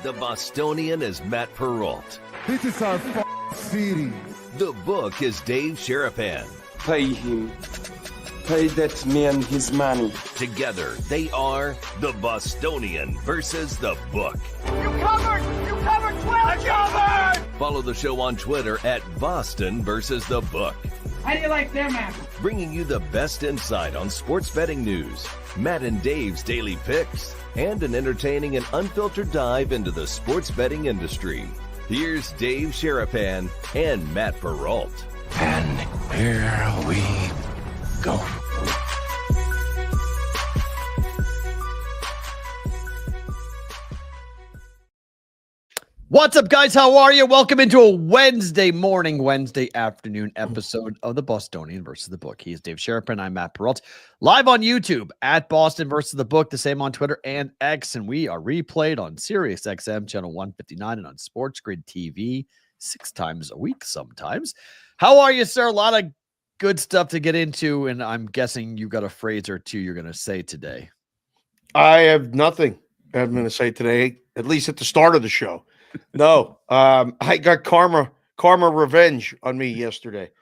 The Bostonian is Matt Perrault. This is our city. The book is Dave Sherapan. Pay him. Pay that man his money. Together, they are the Bostonian versus the book. You covered! You covered 12! I covered! Follow the show on Twitter at Boston versus the book. How do you like them apples? Bringing you the best insight on sports betting news, Matt and Dave's daily picks, and an entertaining and unfiltered dive into the sports betting industry. Here's Dave Sherapan and Matt Perrault. And here we go. What's up, guys? How are you? Welcome into a Wednesday afternoon episode of the Bostonian versus the Book. He is Dave Sherapan. I'm Matt Perrault. Live on YouTube at Boston versus the Book. The same on Twitter and X. And we are replayed on Sirius XM channel 159 and on Sports Grid TV 6 times a week sometimes. How are you, sir? A lot of good stuff to get into. And I'm guessing you got a phrase or two you're going to say today. I have nothing I'm going to say today, at least at the start of the show. No, I got karma revenge on me yesterday.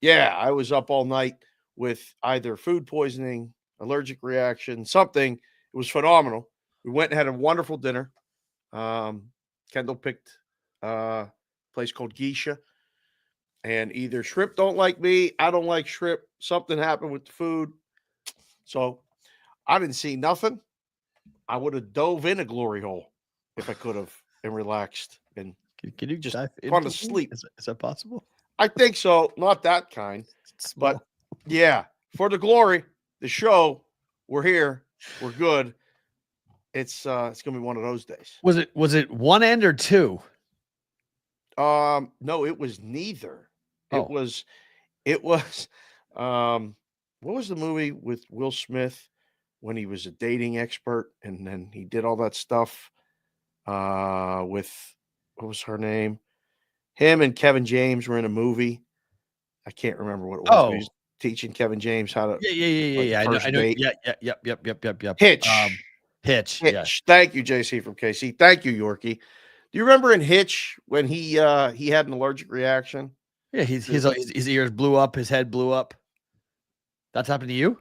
Yeah, I was up all night with either food poisoning, allergic reaction, something. It was phenomenal. We went and had a wonderful dinner. Kendall picked a place called Geisha, and either shrimp don't like me, I don't like shrimp. Something happened with the food, so I didn't see nothing. I would have dove in a glory hole if I could have. And relaxed and can you just dive gone to into sleep. Is that possible? I think so. Not that kind, but yeah, for the glory, the show, we're here, we're good. It's gonna be one of those days. Was it one end or two? No, it was neither. It was what was the movie with Will Smith when he was a dating expert and then he did all that stuff? With what was her name? Him and Kevin James were in a movie. I can't remember what it was. He was teaching Kevin James how to. Yeah. I know. Yep. Hitch. Hitch. Yeah. Thank you, JC from KC. Thank you, Yorkie. Do you remember in Hitch when he had an allergic reaction? Yeah, his ears blew up, his head blew up. That's happened to you?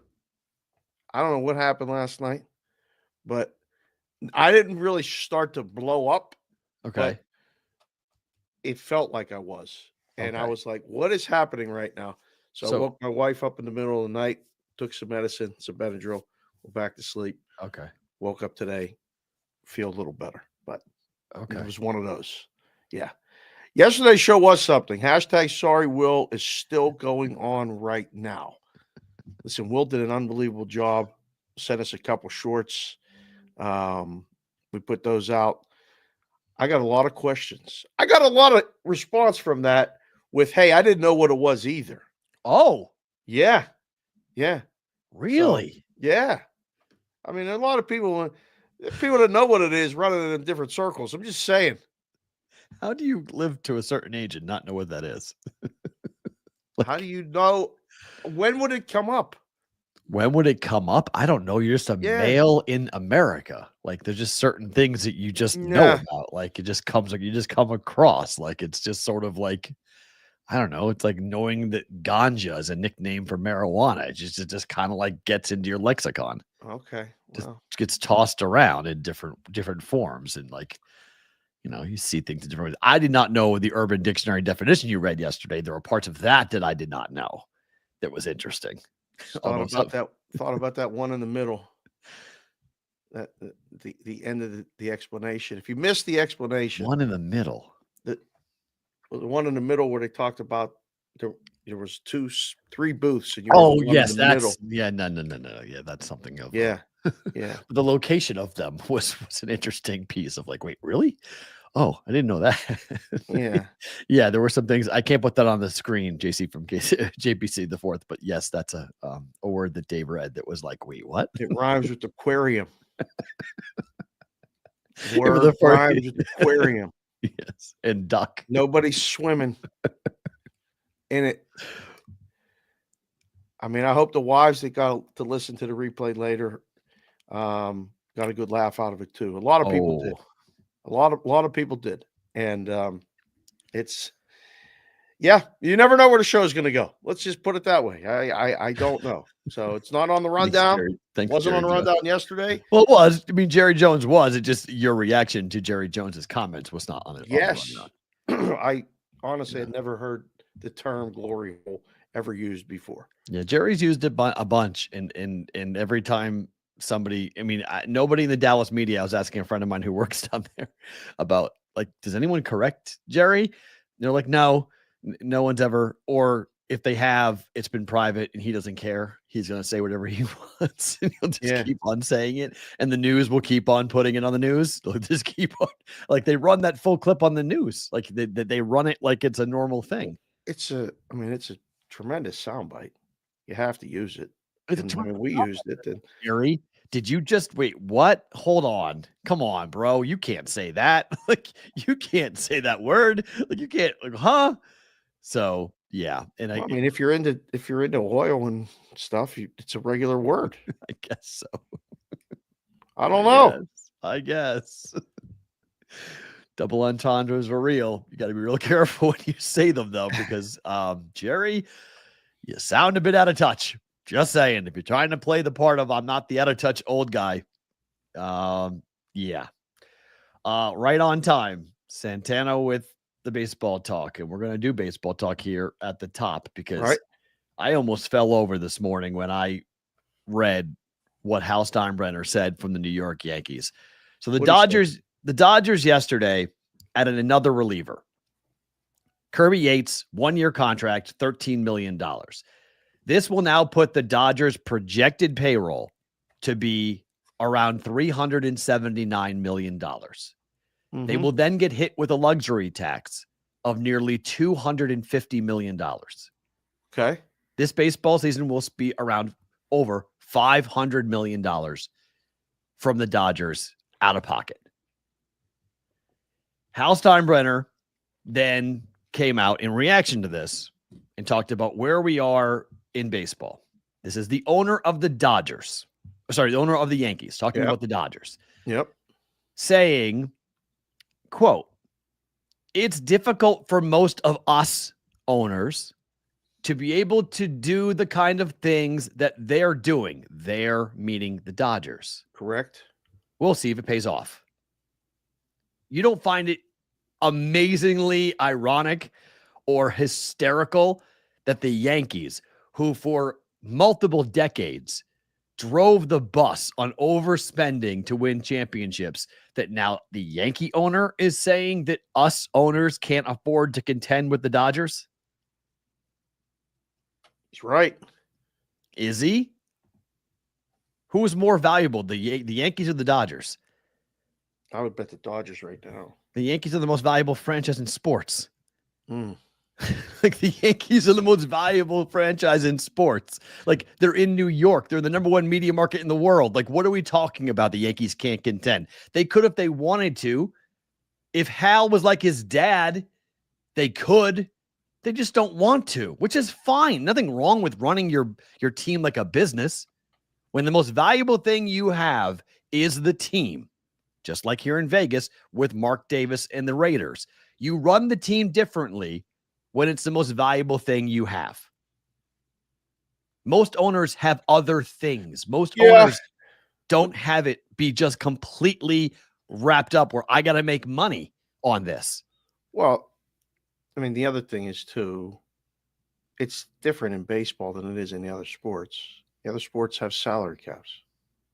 I don't know what happened last night, but I didn't really start to blow up. Okay. It felt like I was. And I was like, what is happening right now? So I woke my wife up in the middle of the night, took some medicine, some Benadryl, went back to sleep. Okay. Woke up today, feel a little better. But it was one of those. Yeah. Yesterday's show was something. Hashtag sorry Will is still going on right now. Listen, Will did an unbelievable job. Sent us a couple shorts. We put those out. I got a lot of questions. I got a lot of response from that with, hey, I didn't know what it was either. Oh, yeah. Really? So, yeah. I mean, a lot of people that know what it is running in different circles. I'm just saying. How do you live to a certain age and not know what that is? How do you know? When would it come up? When would it come up? I don't know. You're just a male in America. Like there's just certain things that you just know about. Like it just comes like you just come across. Like it's just sort of like, I don't know. It's like knowing that ganja is a nickname for marijuana. It just kind of like gets into your lexicon. Okay. Just gets tossed around in different forms. And like, you know, you see things in different ways. I did not know the Urban Dictionary definition you read yesterday. There were parts of that I did not know. That was interesting. Thought about that one in the middle. That the end of the explanation. If you missed the explanation, one in the middle. The one in the middle where they talked about there was 3 booths. And yes, that's middle. No. Yeah, that's something of yeah. The location of them was an interesting piece of like, wait, really? Oh, I didn't know that. Yeah. There were some things I can't put that on the screen. JC from JPC the fourth, but yes, that's a word that Dave read that was like, wait, what? It rhymes with aquarium. Word rhymes with aquarium. Yes, and duck. Nobody's swimming in it. I mean, I hope the wives that got to listen to the replay later got a good laugh out of it too. A lot of people did. A lot of people did. And it's yeah, you never know where the show is going to go. Let's just put it that way. I don't know. So it's not on the rundown. Wasn't on the rundown yesterday. Well, it was. I mean, Jerry Jones was. It just your reaction to Jerry Jones's comments was not on it. Yes. I honestly had never heard the term glory hole ever used before. Yeah, Jerry's used it a bunch, and every time somebody, I mean, nobody in the Dallas media. I was asking a friend of mine who works down there about, like, does anyone correct Jerry? And they're like, no one's ever, or if they have, it's been private and he doesn't care. He's going to say whatever he wants and he'll just keep on saying it. And the news will keep on putting it on the news. They'll just keep on, like, they run that full clip on the news. Like they run it like it's a normal thing. It's a tremendous soundbite. You have to use it. We used it. Then Jerry, did you just wait? What? Hold on. Come on, bro. You can't say that. Like, you can't say that word. Like, you can't, like, huh? So yeah. And I mean, if you're into oil and stuff, it's a regular word. I guess so. I don't know. I guess. Double entendres are real. You got to be real careful when you say them, though, because Jerry, you sound a bit out of touch. Just saying, if you're trying to play the part of I'm not the out of touch old guy, yeah. Right on time. Santana with the baseball talk, and we're going to do baseball talk here at the top because I almost fell over this morning when I read what Hal Steinbrenner said from the New York Yankees. So the Dodgers yesterday added another reliever. Kirby Yates, 1-year contract, $13 million. This will now put the Dodgers' projected payroll to be around $379 million. Mm-hmm. They will then get hit with a luxury tax of nearly $250 million. Okay. This baseball season will be around over $500 million from the Dodgers out of pocket. Hal Steinbrenner then came out in reaction to this and talked about where we are in baseball. This is the owner of the Dodgers. Sorry, the owner of the Yankees talking about the Dodgers. Yep. Saying, quote, it's difficult for most of us owners to be able to do the kind of things that they're doing. They're meaning the Dodgers. Correct. We'll see if it pays off. You don't find it amazingly ironic or hysterical that the Yankees, who for multiple decades drove the bus on overspending to win championships, that now the Yankee owner is saying that us owners can't afford to contend with the Dodgers? He's right. Is he? Who is more valuable, the Yankees or the Dodgers? I would bet the Dodgers right now. The Yankees are the most valuable franchise in sports. Mm. Like, the Yankees are the most valuable franchise in sports. Like, they're in New York. They're the number one media market in the world. Like, what are we talking about? The Yankees can't contend. They could if they wanted to. If Hal was like his dad, they could. They just don't want to, which is fine. Nothing wrong with running your team like a business. When the most valuable thing you have is the team, just like here in Vegas with Mark Davis and the Raiders. You run the team differently when it's the most valuable thing you have. Most owners have other things. Most owners don't have it be just completely wrapped up where I got to make money on this. Well, I mean, the other thing is, too, it's different in baseball than it is in the other sports. The other sports have salary caps.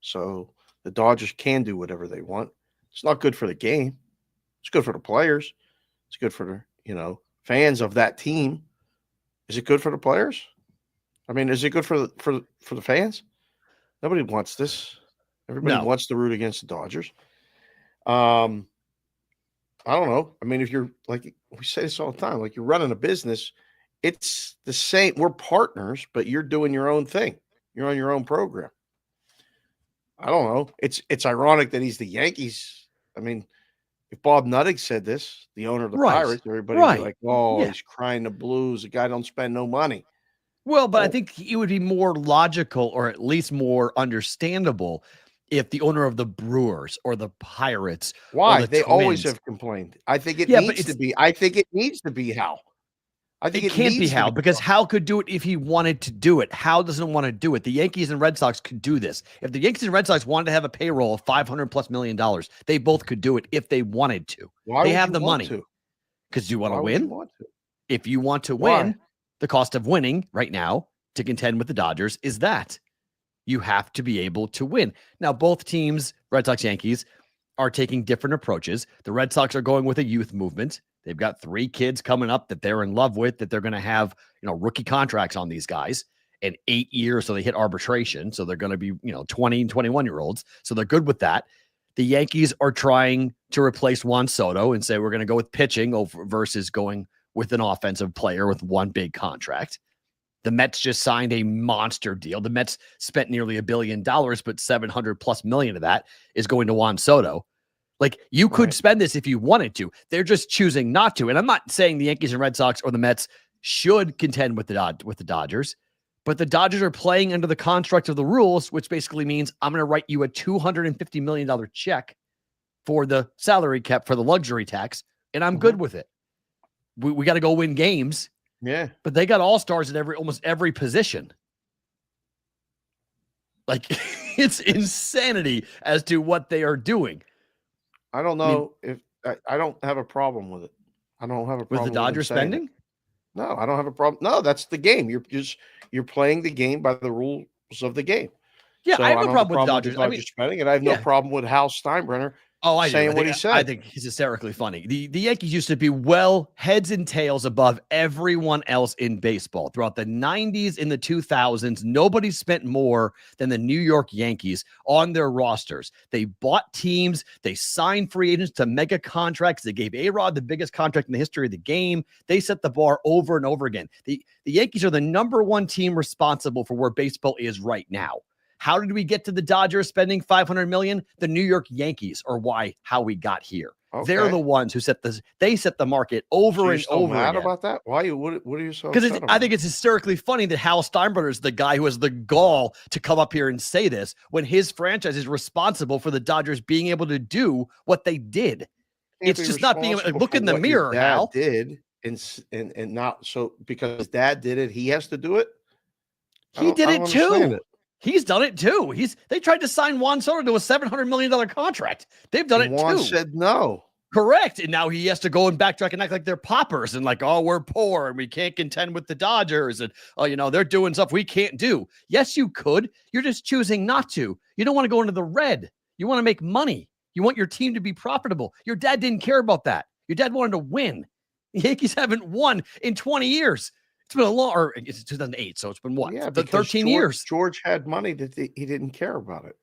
So the Dodgers can do whatever they want. It's not good for the game. It's good for the players. It's good for the, fans of that team. Is it good for the players? I mean, is it good for the fans? Nobody wants this. Everybody wants to root against the Dodgers. I don't know. I mean, if you're, like we say this all the time, like, you're running a business, it's the same. We're partners, but you're doing your own thing. You're on your own program. I don't know. It's ironic that he's the Yankees. I mean, if Bob Nutting said this, the owner of the Pirates, everybody would be like, oh, he's crying the blues. The guy don't spend no money. Well, but I think it would be more logical, or at least more understandable, if the owner of the Brewers or the Pirates Why? or the They always Twins, have complained. I think it Yeah, needs to be. I think it needs to be Hal. I think it can't be needs to Hal because Hal could do it if he wanted to do it. Hal doesn't want to do it. The Yankees and Red Sox could do this. If the Yankees and Red Sox wanted to have a payroll of $500+ million, they both could do it if they wanted to. Why they would have you the want money. to? Because you want Why to would win. you want to? If you want to Why? win, the cost of winning right now to contend with the Dodgers is that you have to be able to win. Now, both teams, Red Sox, Yankees, are taking different approaches. The Red Sox are going with a youth movement. They've got 3 kids coming up that they're in love with, that they're going to have, rookie contracts on these guys in 8 years. So they hit arbitration. So they're going to be, 20 and 21-year-olds. So they're good with that. The Yankees are trying to replace Juan Soto and say, we're going to go with pitching versus going with an offensive player with one big contract. The Mets just signed a monster deal. The Mets spent nearly $1 billion, but $700+ million of that is going to Juan Soto. Like, you could spend this if you wanted to. They're just choosing not to. And I'm not saying the Yankees and Red Sox or the Mets should contend with the Dodgers, but the Dodgers are playing under the construct of the rules, which basically means I'm going to write you a $250 million check for the salary cap, for the luxury tax, and I'm good with it. We got to go win games. Yeah. But they got all-stars at almost every position. Like, it's insanity as to what they are doing. I don't know if I don't have a problem with it. I don't have a problem with the Dodgers spending. No, I don't have a problem. No, that's the game. You're playing the game by the rules of the game. Yeah, so I have no problem with the Dodgers. Spending it. I have no problem with Hal Steinbrenner saying what he said. I think he's hysterically funny. The Yankees used to be heads and tails above everyone else in baseball. Throughout the 90s and the 2000s, nobody spent more than the New York Yankees on their rosters. They bought teams. They signed free agents to mega contracts. They gave A-Rod the biggest contract in the history of the game. They set the bar over and over again. The Yankees are the number one team responsible for where baseball is right now. How did we get to the Dodgers spending $500 million? The New York Yankees are how we got here. Okay. They're the ones who set the market over and over mad again. About that? Why? What are you so? Because I think it's hysterically funny that Hal Steinbrenner is the guy who has the gall to come up here and say this when his franchise is responsible for the Dodgers being able to do what they did. It's just not being able to look in the mirror. Hal did and not so because his dad did it. He has to do it. He did it too. He's done it too. They tried to sign Juan Soto to a $700 million contract. They've done it too. Juan said no. Correct. And now he has to go and backtrack and act like they're paupers and like, oh, we're poor and we can't contend with the Dodgers. And, they're doing stuff we can't do. Yes, you could. You're just choosing not to. You don't want to go into the red. You want to make money. You want your team to be profitable. Your dad didn't care about that. Your dad wanted to win. The Yankees haven't won in 20 years. It's been it's 2008, so it's been what? Yeah, 13 years. George had money that he didn't care about it,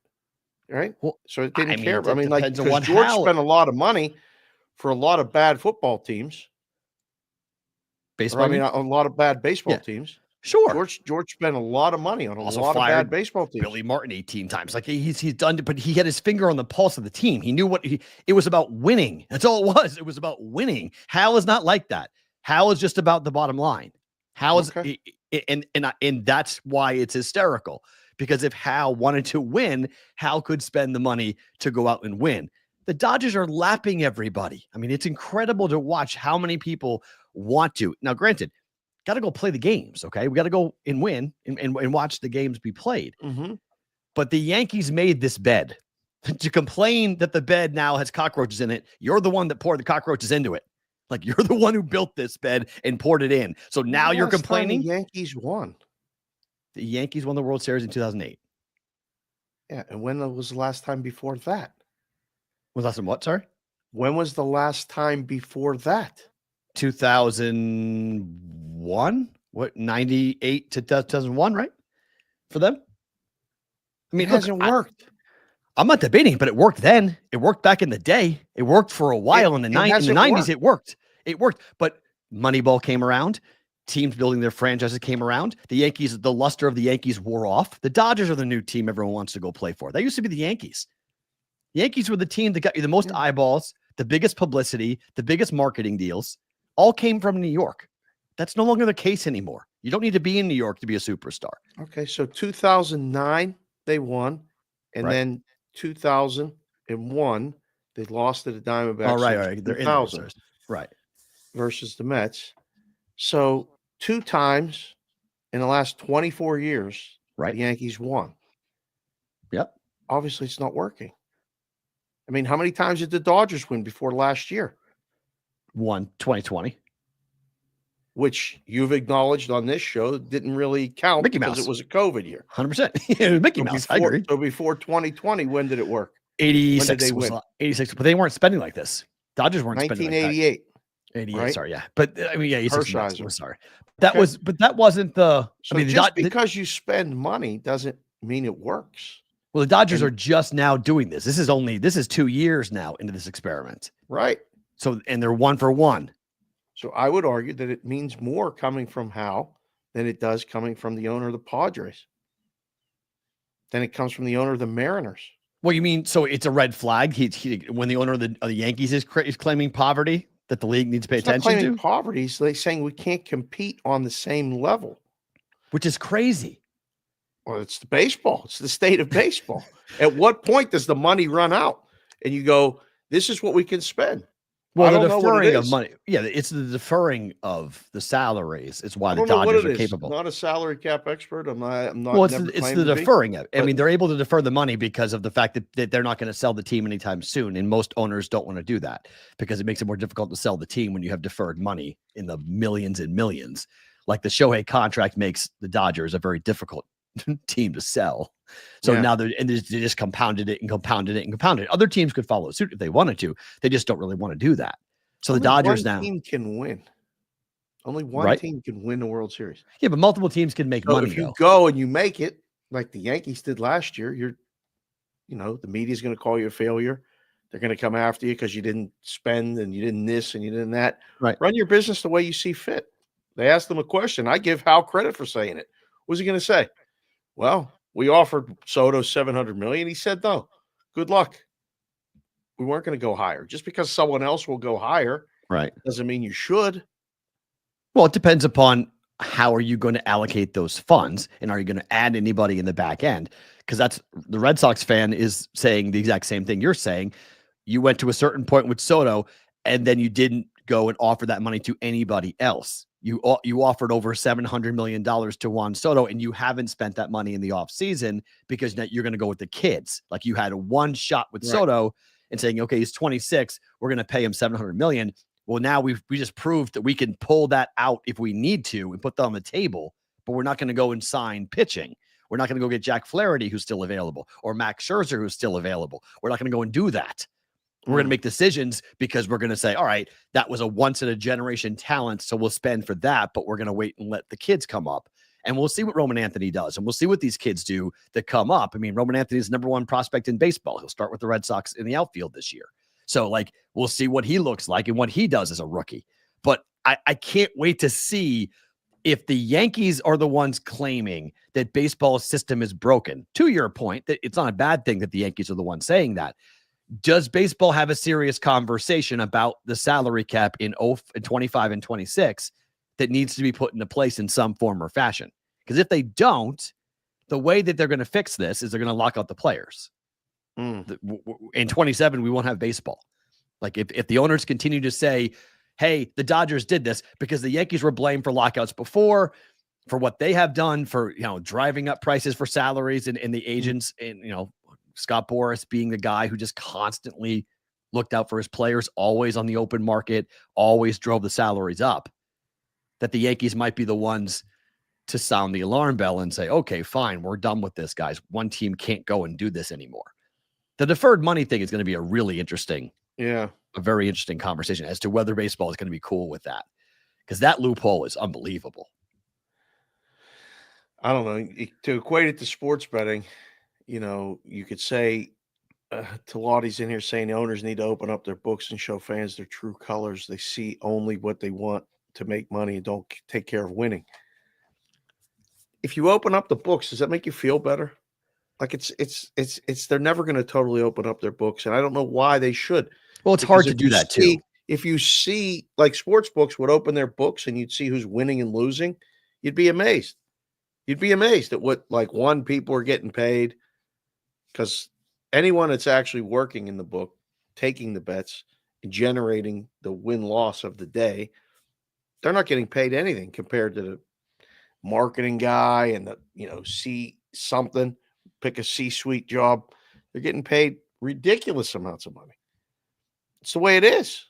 right? Well, so it didn't care. I mean, like because George spent a lot of money for a lot of bad football teams. Baseball. A lot of bad baseball teams. Sure. George spent a lot of money on a lot of bad baseball teams. Billy Martin 18 times. Like he's done it, but he had his finger on the pulse of the team. He knew it was about winning. That's all it was. It was about winning. Hal is not like that. Hal is just about the bottom line. How is and that's why it's hysterical, because if Hal wanted to win, Hal could spend the money to go out and win. The Dodgers are lapping everybody. I mean, it's incredible to watch how many people want to. Now, granted, got to go play the games. Okay, we got to go and win and watch the games be played. Mm-hmm. But the Yankees made this bed. To complain that the bed now has cockroaches in it, you're the one that poured the cockroaches into it. Like, you're the one who built this bed and poured it in. So now you're complaining. The Yankees won. The Yankees won the World Series in 2008. Yeah, and when was the last time before that? Was last time what? Sorry. When was the last time before that? 2001. What? 98 to 2001, right? For them. I mean, it hasn't worked. I'm not debating, but it worked then. It worked back in the day. It worked for a while in the 90s. It worked. It worked. But Moneyball came around. Teams building their franchises came around. The Yankees, the luster of the Yankees wore off. The Dodgers are the new team everyone wants to go play for. That used to be the Yankees. The Yankees were the team that got you the most eyeballs, the biggest publicity, the biggest marketing deals, all came from New York. That's no longer the case anymore. You don't need to be in New York to be a superstar. Okay, so 2009, they won. And then 2001, they lost to the Diamondbacks. Oh, right. They're in the World Series. Right. Versus the Mets. So 2 times in the last 24 years, right, the Yankees won. Yep. Obviously, it's not working. I mean, how many times did the Dodgers win before last year? Won 2020. Which you've acknowledged on this show didn't really count Mickey because Mouse. it was a COVID year. 100%. It was Mickey Mouse. I agree. So before 2020, when did it work? 86. When did they win? 86, but they weren't spending like this. Dodgers weren't spending like that. 1988. 88, right? sorry, yeah. But I mean, yeah, 86. Hershiser. Sorry. That was, but that wasn't the. So I mean, just because you spend money doesn't mean it works. Well, the Dodgers are just now doing this. This is 2 years now into this experiment. Right. So, and they're 1 for 1. So I would argue that it means more coming from Hal than it does coming from the owner of the Padres. Then it comes from the owner of the Mariners. Well, you mean, so it's a red flag? He when the owner of the Yankees is claiming poverty that the league needs to pay attention to? Poverty. So they're saying we can't compete on the same level. Which is crazy. Well, it's the baseball. It's the state of baseball. At what point does the money run out? And you go, this is what we can spend. Well, the deferring of money. Yeah, it's the deferring of the salaries. It's why the Dodgers are capable. I'm not a salary cap expert. I'm not. Well, it's the deferring of it. I mean, they're able to defer the money because of the fact that they're not going to sell the team anytime soon. And most owners don't want to do that because it makes it more difficult to sell the team when you have deferred money in the millions and millions. Like the Shohei contract makes the Dodgers a very difficult team to sell. So now they just compounded it and compounded it and compounded it. Other teams could follow suit if they wanted to. They just don't really want to do that. So the Dodgers now team can win. Only one team can win the World Series. Yeah, but multiple teams can make money. If you go and you make it like the Yankees did last year, the media is going to call you a failure. They're going to come after you because you didn't spend and you didn't this and you didn't that. Right. Run your business the way you see fit. They asked them a question. I give Hal credit for saying it. What was he going to say? Well, we offered Soto $700 million. He said, no, good luck. We weren't going to go higher. Just because someone else will go higher, right, doesn't mean you should. Well, it depends upon how are you going to allocate those funds, and are you going to add anybody in the back end? Because that's the Red Sox fan is saying the exact same thing you're saying. You went to a certain point with Soto, and then you didn't go and offer that money to anybody else. You offered over $700 million to Juan Soto, and you haven't spent that money in the offseason because now you're going to go with the kids. Like you had one shot with Soto and saying, okay, he's 26. We're going to pay him $700 million. Well, now we just proved that we can pull that out if we need to and put that on the table, but we're not going to go and sign pitching. We're not going to go get Jack Flaherty, who's still available, or Max Scherzer, who's still available. We're not going to go and do that. We're going to make decisions because we're going to say, all right, that was a once-in-a-generation talent, so we'll spend for that, but we're going to wait and let the kids come up. And we'll see what Roman Anthony does, and we'll see what these kids do that come up. I mean, Roman Anthony is number 1 prospect in baseball. He'll start with the Red Sox in the outfield this year. So, we'll see what he looks like and what he does as a rookie. But I can't wait to see if the Yankees are the ones claiming that baseball system is broken. To your point, that it's not a bad thing that the Yankees are the ones saying that. Does baseball have a serious conversation about the salary cap in 25 and 26 that needs to be put into place in some form or fashion? Because if they don't, the way that they're going to fix this is they're going to lock out the players. In 27, we won't have baseball. Like if the owners continue to say, hey, the Dodgers did this because the Yankees were blamed for lockouts before, for what they have done for, driving up prices for salaries and the agents and, Scott Boras being the guy who just constantly looked out for his players, always on the open market, always drove the salaries up, that the Yankees might be the ones to sound the alarm bell and say, okay, fine, we're done with this, guys. One team can't go and do this anymore. The deferred money thing is going to be a really interesting, a very interesting conversation as to whether baseball is going to be cool with that, because that loophole is unbelievable. I don't know. To equate it to sports betting, you could say Talati's in here saying the owners need to open up their books and show fans their true colors. They see only what they want to make money and don't take care of winning. If you open up the books, does that make you feel better? Like it's they're never going to totally open up their books, and I don't know why they should. Well, it's hard to do that too. If you see, like, sports books would open their books and you'd see who's winning and losing, you'd be amazed. You'd be amazed at what, people are getting paid because anyone that's actually working in the book, taking the bets, and generating the win-loss of the day, they're not getting paid anything compared to the marketing guy and the, C something, pick a C-suite job. They're getting paid ridiculous amounts of money. It's the way it is.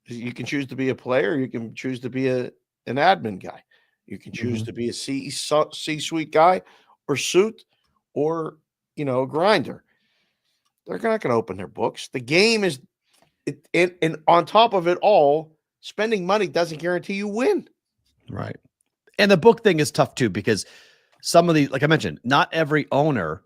You can choose to be a player. You can choose to be an admin guy. You can choose to be a C-suite guy or suit or, a grinder. They're not going to open their books. The game is, and on top of it all, spending money doesn't guarantee you win. Right. And the book thing is tough too, because some of the, like I mentioned, not every owner,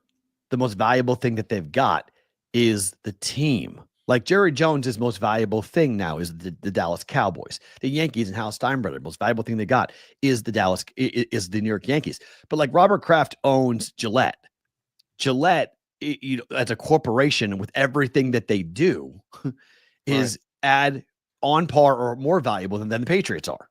the most valuable thing that they've got is the team. Like Jerry Jones' most valuable thing now is the Dallas Cowboys. The Yankees and Hal Steinbrenner, most valuable thing they got is the New York Yankees. But like Robert Kraft owns Gillette. Gillette, as a corporation with everything that they do, is on par or more valuable than the Patriots are.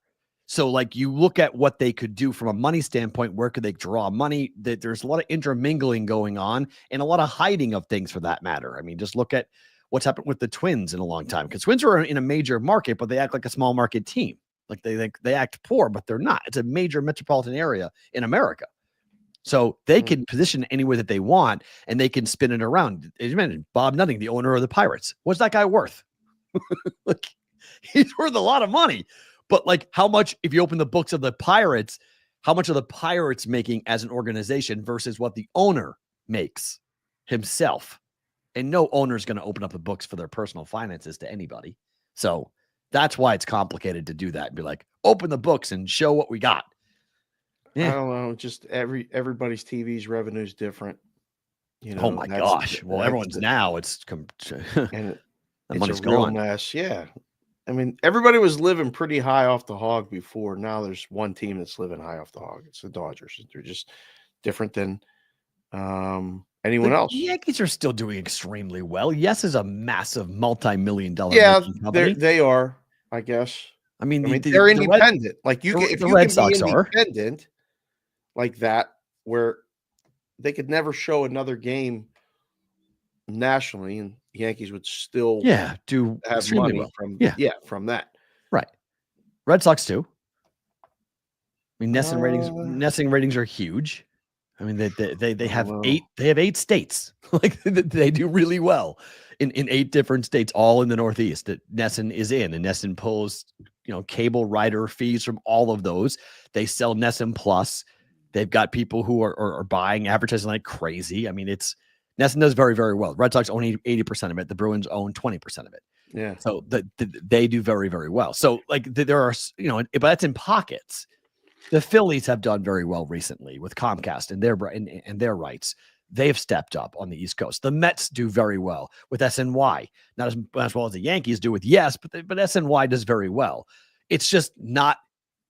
So like you look at what they could do from a money standpoint, where could they draw money? That there's a lot of intermingling going on and a lot of hiding of things for that matter. I mean, just look at what's happened with the Twins in a long time, because Twins are in a major market, but they act like a small market team. Like they act poor, but they're not. It's a major metropolitan area in America. So they can position any way that they want and they can spin it around. As you mentioned, Bob Nutting, the owner of the Pirates. What's that guy worth? Like, he's worth a lot of money. But like, how much, if you open the books of the Pirates, how much are the Pirates making as an organization versus what the owner makes himself? And no owner is going to open up the books for their personal finances to anybody. So that's why it's complicated to do that and be like, open the books and show what we got. Yeah. I don't know. Just everybody's TV's revenue is different. Oh my gosh. Well, everyone's now it's and the money's a real gone. mess. Yeah. I mean, everybody was living pretty high off the hog before. Now there's one team that's living high off the hog. It's the Dodgers. They're just different than anyone else. The Yankees are still doing extremely well. Yes, is a massive multi-million-dollar company. They are, I guess. I mean, they're independent. Like you can, if the you Red can Sox be independent like that, where they could never show another game nationally, and the Yankees would still do have money from from that. Right. Red Sox too. I mean, Nesson ratings are huge. I mean, they have eight states. Like they do really well in 8 different states, all in the Northeast that Nesson is in, and Nesson pulls cable rider fees from all of those. They sell Nesson Plus. They've got people who are buying advertising like crazy. I mean, Nesson does very, very well. Red Sox own 80% of it. The Bruins own 20% of it. Yeah. So they do very, very well. So like there are, but that's in pockets. The Phillies have done very well recently with Comcast and their rights. They've stepped up on the East Coast. The Mets do very well with SNY, not as well as the Yankees do with Yes, but SNY does very well. It's just not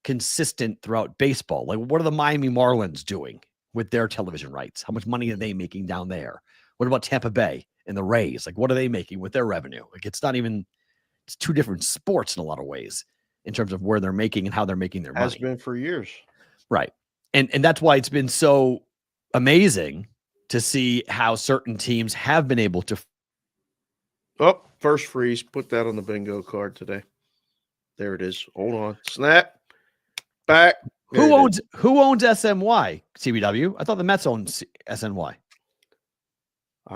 consistent throughout baseball. Like, what are the Miami Marlins doing with their television rights? How much money are they making down there? What about Tampa Bay and the Rays? Like, what are they making with their revenue? Like, it's 2 different sports in a lot of ways in terms of where they're making and how they're making their money. Has been for years. Right. And that's why it's been so amazing to see how certain teams have been able to. Oh, first freeze. Put that on the bingo card today. There it is. Hold on. Snap. Back. Who owns SNY? CBW? I thought the Mets owned SNY.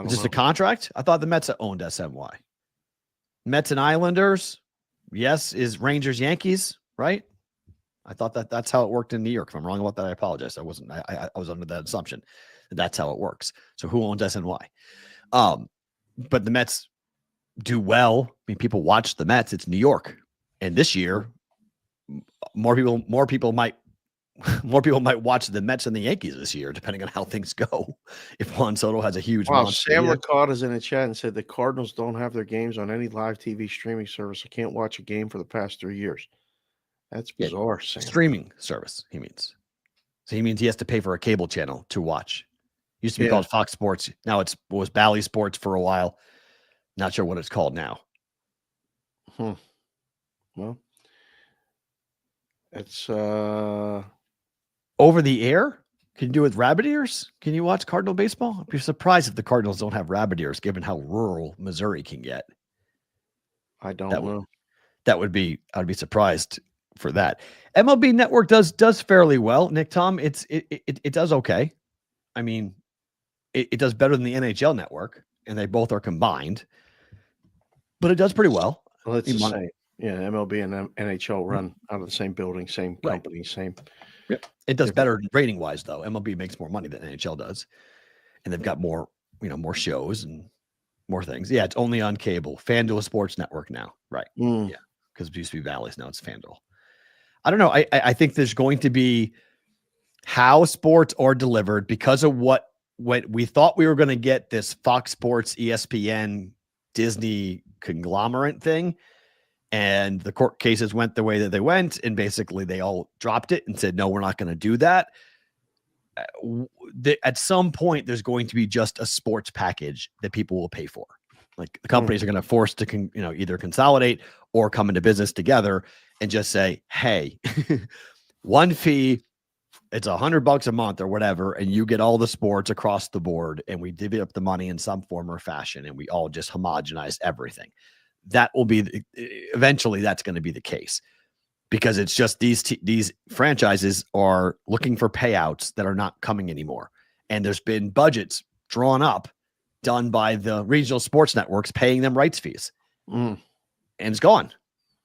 Just a contract? I thought the Mets owned SNY. Mets and Islanders. Yes, is Rangers Yankees, right? I thought that's how it worked in New York. If I'm wrong about that, I apologize. I was under that assumption that that's how it works. So who owns SNY? But the Mets do well. I mean, people watch the Mets. It's New York, and this year, more people might watch the Mets than the Yankees this year, depending on how things go. If Juan Soto has a huge Sam Licata is in the chat and said the Cardinals don't have their games on any live TV streaming service. I can't watch a game for the past 3 years. That's bizarre. Sam. Streaming service, he means. So he means he has to pay for a cable channel to watch. Used to be called Fox Sports. Now it was Bally Sports for a while. Not sure what it's called now. Well, it's over the air. Can you do it with rabbit ears? Can you watch Cardinal baseball? I'd be surprised if the Cardinals don't have rabbit ears, given how rural Missouri can get. I don't know. I'd be surprised for that. MLB Network does fairly well, Nick Tom. It does okay. I mean, it does better than the NHL Network, and they both are combined, but it does pretty well. Well, it's the same. Yeah, MLB and NHL run out of the same building, same company, same. Yep. It does better rating wise, though. MLB makes more money than NHL does, and they've got more shows and more things. Yeah, it's only on cable. FanDuel Sports Network now, right? Yeah, because it used to be Bally's, now it's FanDuel. I don't know. I think there's going to be how sports are delivered because of what we thought we were going to get, this Fox Sports, ESPN, Disney conglomerate thing. And the court cases went the way that they went, and basically they all dropped it and said, no, we're not going to do that. At some point, there's going to be just a sports package that people will pay for. Like the companies are going to force to, either consolidate or come into business together and just say, hey, one fee, it's $100 a month or whatever, and you get all the sports across the board, and we divvy up the money in some form or fashion, and we all just homogenize everything. That will be eventually that's going to be the case, because it's just these franchises are looking for payouts that are not coming anymore. And there's been budgets drawn up, done by the regional sports networks, paying them rights fees. And it's gone.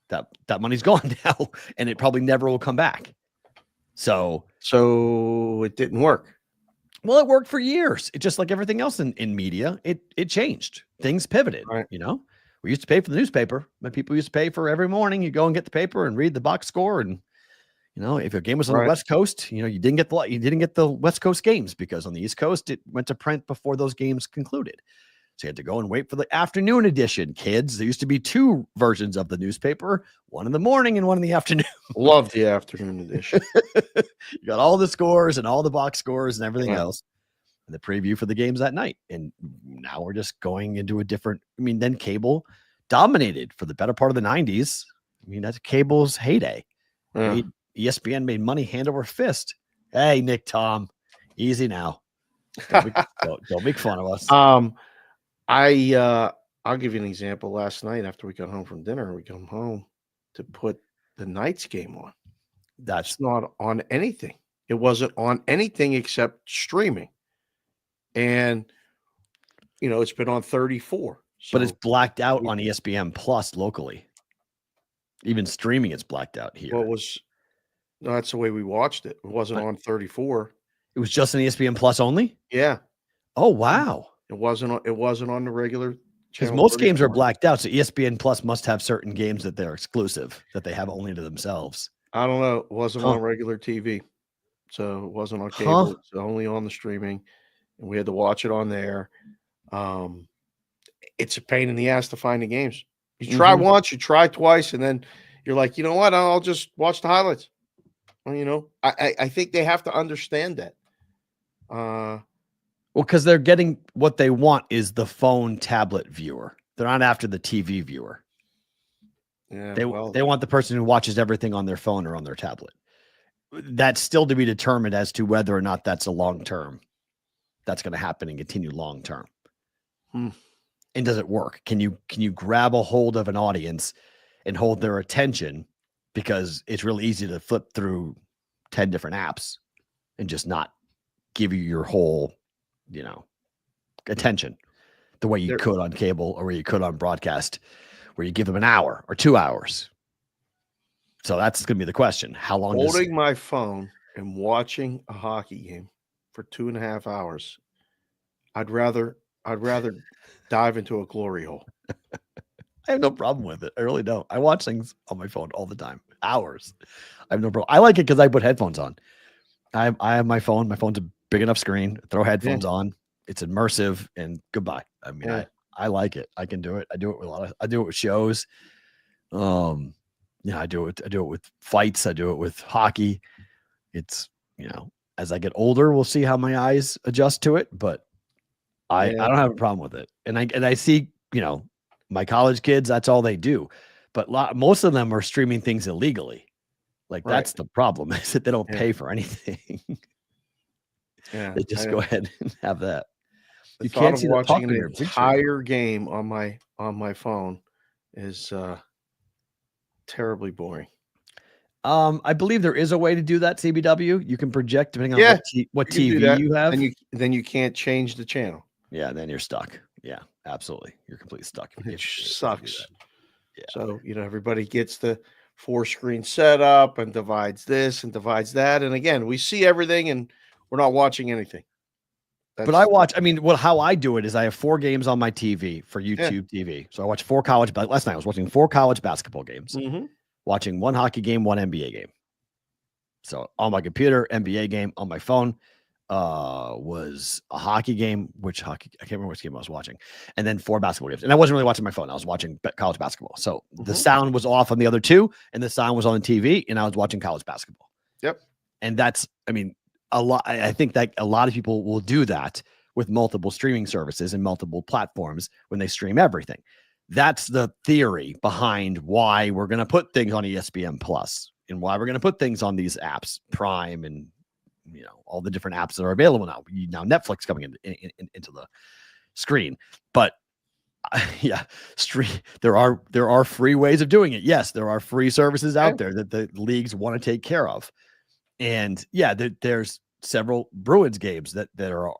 That money's gone now, and it probably never will come back. So it didn't work. Well, it worked for years. It just like everything else in media, it changed. Things pivoted, right. We used to pay for the newspaper, but people used to pay for every morning. You go and get the paper and read the box score. And, if your game was on the West Coast, you didn't get the West Coast games, because on the East Coast, it went to print before those games concluded. So you had to go and wait for the afternoon edition, kids. There used to be two versions of the newspaper, one in the morning and one in the afternoon. Love the afternoon edition. You got all the scores and all the box scores and everything else. The preview for the games that night. And now we're just going into a different, then cable dominated for the better part of the 90s. That's cable's heyday. ESPN made money hand over fist. Hey, Nick Tom, easy now. Don't make fun of us. I'll give you an example. Last night after we got home from dinner, we come home to put the Knights game on. That's not on anything. It wasn't on anything except streaming. And, it's been on 34. But it's blacked out on ESPN Plus locally. Even streaming, it's blacked out here. That's the way we watched it. It wasn't on 34. It was just on ESPN Plus only? Yeah. Oh, wow. It wasn't on the regular because most games are blacked out. So ESPN Plus must have certain games that they're exclusive, that they have only to themselves. I don't know. It wasn't on regular TV. So it wasn't on cable. It's only on the streaming. And we had to watch it on there. It's a pain in the ass to find the games. You try once, you try twice, and then you're like, you know what? I'll just watch the highlights. Well, I think they have to understand that. Well, because they're getting what they want is the phone tablet viewer. They're not after the TV viewer. Yeah, they want the person who watches everything on their phone or on their tablet. That's still to be determined as to whether or not that's a long term. That's going to happen and continue long term. And does it work? Can you grab a hold of an audience and hold their attention? Because it's really easy to flip through 10 different apps and just not give you your whole, attention the way you could on cable or where you could on broadcast, where you give them an hour or 2 hours. So that's going to be the question. How long? Holding my phone and watching a hockey game for 2.5 hours. I'd rather dive into a glory hole. I have no problem with it. I really don't. I watch things on my phone all the time. Hours. I have no problem. I like it because I put headphones on. I have my phone. My phone's a big enough screen. Throw headphones on. It's immersive and goodbye. I like it. I can do it. I do it with I do it with shows. I do it with fights. I do it with hockey. It's, as I get older, we'll see how my eyes adjust to it, but I don't have a problem with it. And I see, my college kids, that's all they do. But most of them are streaming things illegally. Like that's the problem, is that they don't pay for anything. Yeah, They just go ahead and have that. The You thought can't of see the watching puck an in your picture. entire game on my phone is terribly boring. I believe there is a way to do that, CBW. You can project depending on Yeah, what you can do TV that. you have. Then you can't change the channel. Yeah, then you're stuck. Yeah, absolutely. You're completely stuck. It if you do sucks. that. Yeah. So, everybody gets the 4-screen setup and divides this and divides that. And again, we see everything and we're not watching anything. But I watch, how I do it is I have 4 games on my TV for YouTube TV. So I watch 4 last night I was watching 4 college basketball games, watching 1 hockey game, 1 NBA game. So on my computer, NBA game, on my phone was a hockey game, I can't remember which game I was watching, and then 4 basketball games. And I wasn't really watching my phone. I was watching college basketball. So the sound was off on the other 2 and the sound was on the TV and I was watching college basketball. Yep. And that's, a lot. I think that a lot of people will do that with multiple streaming services and multiple platforms when they stream everything. That's the theory behind why we're going to put things on ESPN Plus and why we're going to put things on these apps, Prime and all the different apps that are available now. Now Netflix coming into the screen, but there are free ways of doing it. Yes, there are free services out there that the leagues want to take care of, and there's several Bruins games that are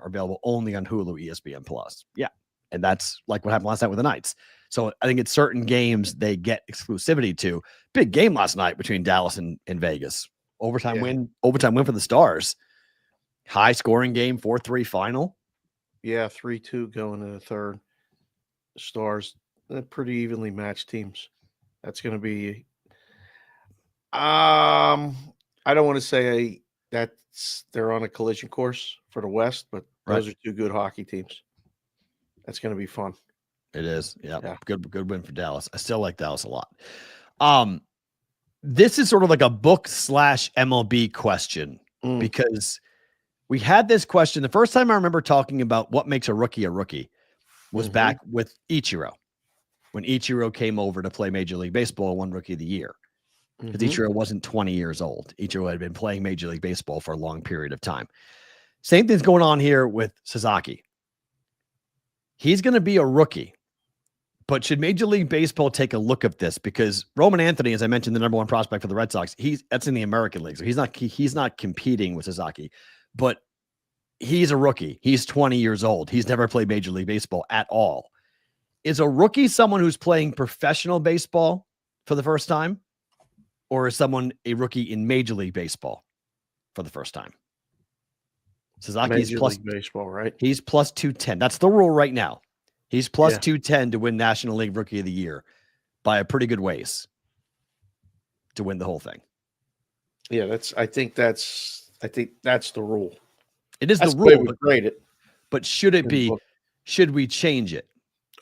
available only on Hulu, ESPN Plus. Yeah, and that's like what happened last night with the Knights. So I think it's certain games they get exclusivity to. Big game last night between Dallas and Vegas. Overtime win for the Stars. High scoring game, 4-3 final. Yeah, 3-2 going to the third. Stars, pretty evenly matched teams. That's going to be. I don't want to say they're on a collision course for the West, but those are 2 good hockey teams. That's going to be fun. It is. Yeah. Good win for Dallas. I still like Dallas a lot. This is sort of like a book / MLB question because we had this question. The first time I remember talking about what makes a rookie was back with Ichiro, when Ichiro came over to play Major League Baseball and won Rookie of the Year. Because Ichiro wasn't 20 years old. Ichiro had been playing Major League Baseball for a long period of time. Same thing's going on here with Sasaki. He's going to be a rookie. But should Major League Baseball take a look at this? Because Roman Anthony, as I mentioned, the number 1 prospect for the Red Sox, that's in the American League. So he's not competing with Sasaki. But he's a rookie. He's 20 years old. He's never played Major League Baseball at all. Is a rookie someone who's playing professional baseball for the first time? Or is someone a rookie in Major League Baseball for the first time? Sasaki's Major League Baseball, right? He's plus 210. That's the rule right now. He's plus 210 to win National League Rookie of the Year by a pretty good ways to win the whole thing. Yeah, I think that's the rule. It is the rule. But should we change it?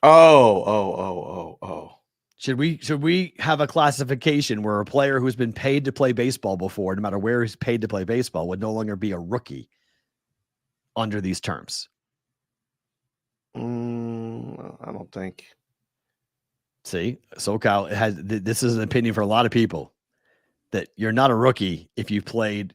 Oh. Should we have a classification where a player who's been paid to play baseball before, no matter where he's paid to play baseball, would no longer be a rookie under these terms? I don't think. See, SoCal this is an opinion for a lot of people that you're not a rookie if you played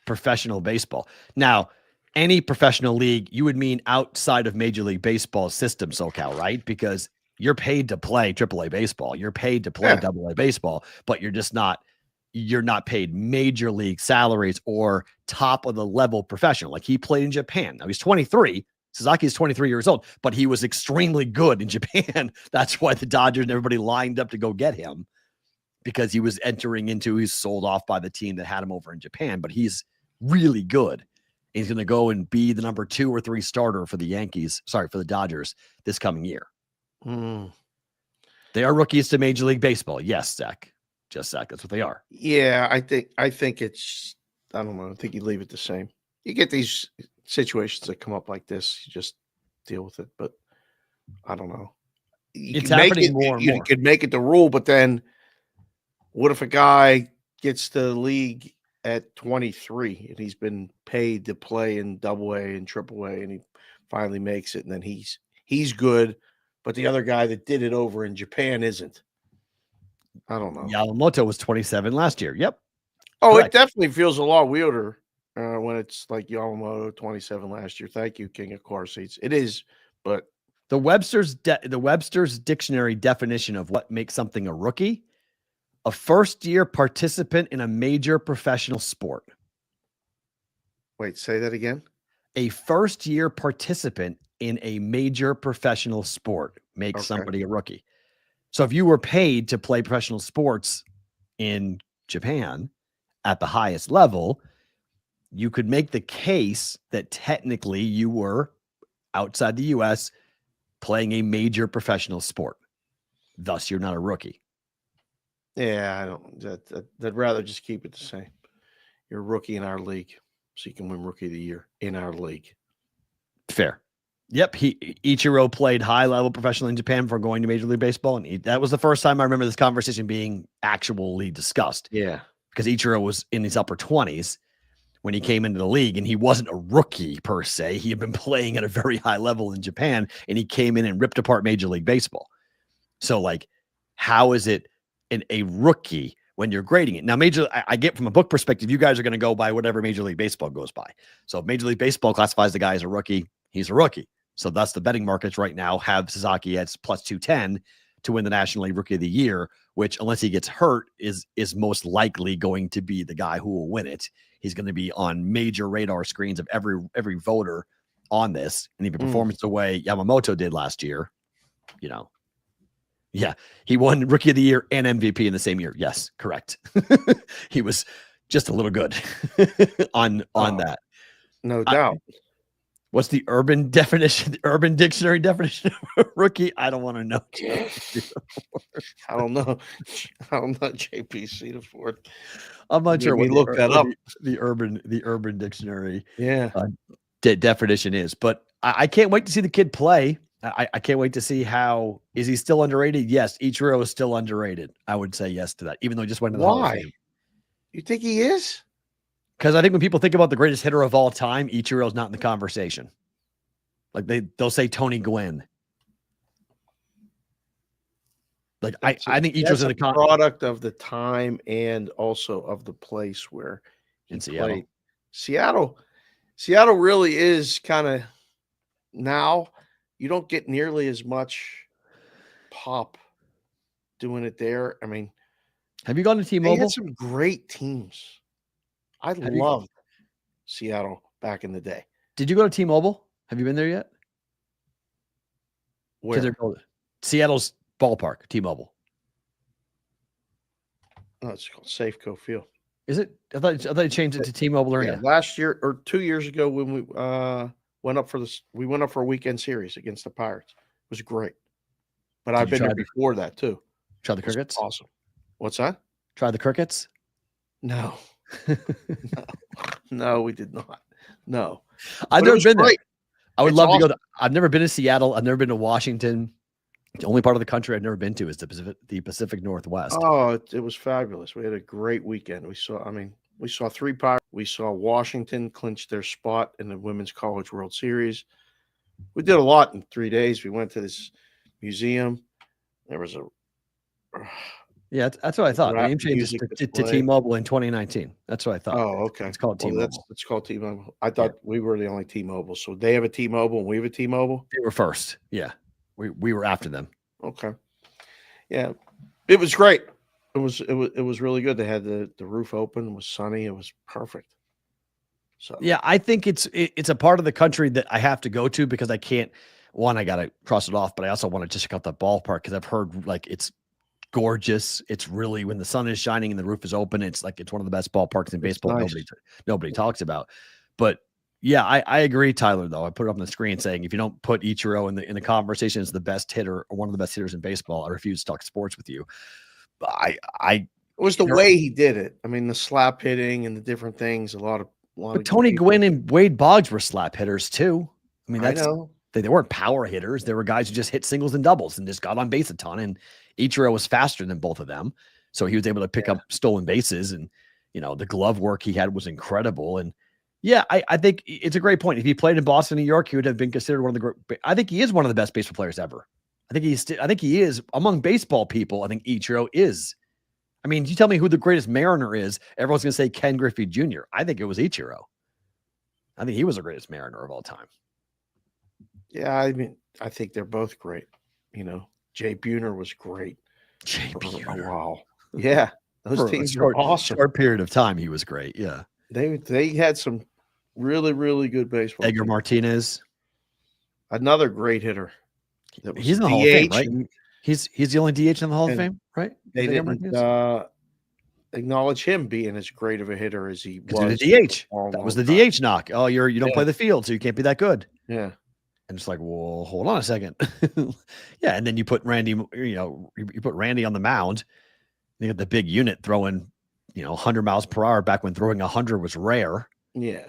professional baseball. Now, any professional league, you would mean outside of Major League Baseball system, SoCal, right? Because you're paid to play AAA baseball. You're paid to play AA baseball, but you're not paid major league salaries or top of the level professional. Like he played in Japan. Now he's 23. Sasaki is 23 years old, but he was extremely good in Japan. That's why the Dodgers and everybody lined up to go get him, because he's sold off by the team that had him over in Japan, but he's really good. He's going to go and be the number 2 or 3 starter for the Dodgers this coming year. They are rookies to Major League Baseball. Yes, Zach. Just Zach. That's what they are. Yeah, I think it's, I don't know. I think you leave it the same. You get these situations that come up like this, you just deal with it. But I don't know. It's happening more and more. You could make it the rule, but then what if a guy gets to the league at 23 and he's been paid to play in AA and AAA and he finally makes it, and then he's good, but the other guy that did it over in Japan isn't? I don't know. Yamamoto was 27 last year. Yep. Oh, correct. It definitely feels a lot weirder when it's like Yamamoto 27 last year. Thank you, King of Car Seats. It is, but the Webster's dictionary definition of what makes something a rookie: a first-year participant in a major professional sport. Wait, say that again. A first-year participant in a major professional sport makes somebody a rookie. So if you were paid to play professional sports in Japan at the highest level, you could make the case that technically you were outside the U.S. playing a major professional sport. Thus, you're not a rookie. Yeah, I don't. I'd rather just keep it the same. You're a rookie in our league, so you can win Rookie of the Year in our league. Fair. Yep. Ichiro played high-level professional in Japan before going to Major League Baseball, and that was the first time I remember this conversation being actually discussed. Yeah, because Ichiro was in his upper 20s when he came into the league, and he wasn't a rookie per se. He had been playing at a very high level in Japan, and he came in and ripped apart Major League Baseball. So, like, how is it a rookie when you're grading it? Now, I get from a book perspective, you guys are going to go by whatever Major League Baseball goes by. So if Major League Baseball classifies the guy as a rookie, he's a rookie. So that's the betting markets right now have Sasaki at plus 210 to win the National League Rookie of the Year, which, unless he gets hurt, is most likely going to be the guy who will win it. He's going to be on major radar screens of every voter on this. And even performance the way Yamamoto did last year, yeah, he won Rookie of the Year and MVP in the same year. Yes, correct. He was just a little good on that. No doubt. What's the urban dictionary definition of a rookie? I don't want to know. I don't know. JPC to Ford. I'm not sure. We looked that up. The urban dictionary. Yeah. Definition is, but I can't wait to see the kid play. I can't wait to see is he still underrated? Yes. Ichiro is still underrated. I would say yes to that, even though he just went to the Hall of Fame. You think he is? Because I think when people think about the greatest hitter of all time, Ichiro's not in the conversation. Like they'll say Tony Gwynn. Like I think Ichiro's in the product of the time and also of the place where he played. Seattle really is kind of, now you don't get nearly as much pop doing it there. I mean, have you gone to T-Mobile? They had some great teams. I loved Seattle back in the day. Did you go to T-Mobile? Have you been there yet? Where? Seattle's ballpark, T-Mobile. No, it's called Safeco Field. Is it? I thought you changed it to T-Mobile Arena. Yeah, last year or 2 years ago when we went up for a weekend series against the Pirates. It was great. But I've been there before that too. Try the Crickets? Awesome. What's that? Try the Crickets? No. No, we did not. No. I've never been there. I would love to go. I've never been to Seattle. I've never been to Washington. The only part of the country I've never been to is the Pacific Northwest. Oh, it was fabulous. We had a great weekend. We saw 3 Pirates. We saw Washington clinch their spot in the Women's College World Series. We did a lot in 3 days. We went to this museum. There was yeah, that's what I thought. The name changed to T-Mobile in 2019. That's what I thought. Oh, okay. It's called T-Mobile. It's called T-Mobile. I thought we were the only T-Mobile. So they have a T-Mobile and we have a T-Mobile? They were first. Yeah. We were after them. Okay. Yeah. It was great. It was really good. They had the roof open. It was sunny. It was perfect. So yeah, I think it's a part of the country that I have to go to because I can't. One, I got to cross it off, but I also want to just check out the ballpark because I've heard like it's gorgeous. It's really, when the sun is shining and the roof is open, it's like it's one of the best ballparks in baseball. Nice. Nobody talks about. But yeah, I agree, Tyler. Though I put it up on the screen saying if you don't put Ichiro in the conversation as the best hitter or one of the best hitters in baseball, I refuse to talk sports with you. But it was the way he did it. I mean, the slap hitting and the different things. But Tony Gwynn and Wade Boggs were slap hitters too. I mean, I know. They weren't power hitters. They were guys who just hit singles and doubles and just got on base a ton. And Ichiro was faster than both of them. So he was able to pick up stolen bases, and, the glove work he had was incredible. And yeah, I think it's a great point. If he played in Boston, New York, he would have been considered one of the great. I think he is one of the best baseball players ever. I think he is among baseball people. I think Ichiro is. I mean, you tell me who the greatest Mariner is, everyone's going to say Ken Griffey Jr. I think it was Ichiro. I think he was the greatest Mariner of all time. Yeah, I mean, I think they're both great. Jay Buhner was great. Jay Buhner. Wow. Yeah. Those teams were awesome. Short period of time, he was great. Yeah. They had some really, really good baseball. Edgar Martinez. Another great hitter. He's in the Hall of Fame, right? He's the only DH in the Hall of Fame, right? They didn't acknowledge him being as great of a hitter as he was. The DH. That was the DH knock. Oh, you don't play the field, so you can't be that good. Yeah. And it's like, well, hold on a second. Yeah, and then you put Randy, you put Randy on the mound. You get the big unit throwing, 100 miles per hour back when throwing 100 was rare. Yeah.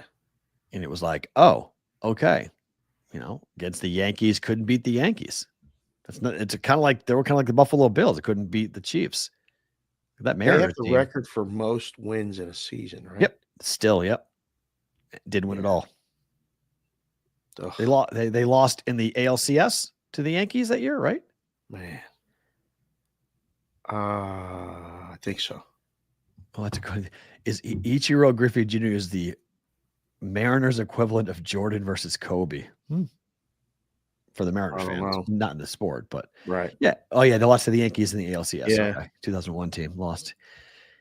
And it was like, oh, okay. Against the Yankees, couldn't beat the Yankees. It's kind of like the Buffalo Bills. It couldn't beat the Chiefs. That Mariners they have the team, record for most wins in a season, right? Yep. Still, yep. Didn't win at all. Ugh. They lost in the ALCS to the Yankees that year, right? Man. I think so. Oh, that's a good. Is Ichiro Griffey Jr. is the Mariners equivalent of Jordan versus Kobe for the Mariners fans, not in the sport, but right. Yeah. Oh yeah, they lost to the Yankees in the ALCS. Yeah. Okay. 2001 team lost.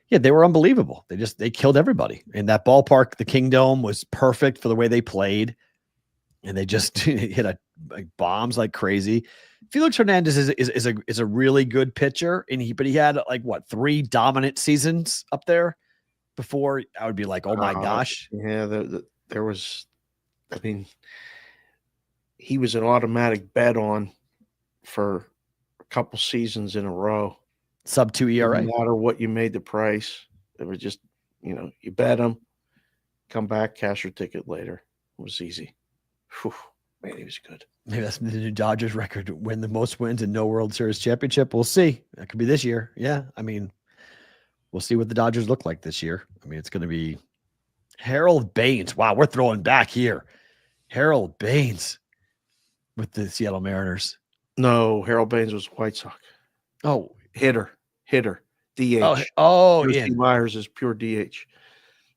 Yeah, they were unbelievable. They killed everybody in that ballpark. The Kingdome was perfect for the way they played, and they just hit bombs like crazy. Felix Hernandez is a really good pitcher, but he had 3 dominant seasons up there before I would be like, oh my gosh. Yeah, there was. I mean, he was an automatic bet on for a couple seasons in a row. Sub 2 ERA. No matter what you made the price, it was just, you bet him, come back, cash your ticket later. It was easy. Whew, man, he was good. Maybe that's the new Dodgers record, win the most wins and no World Series championship. We'll see. That could be this year. Yeah. I mean, we'll see what the Dodgers look like this year. I mean, it's going to be Harold Baines. Wow, we're throwing back here. Harold Baines with the Seattle Mariners. No, Harold Baines was White Sox. Oh, hitter, DH. Oh, yeah. Myers is pure DH.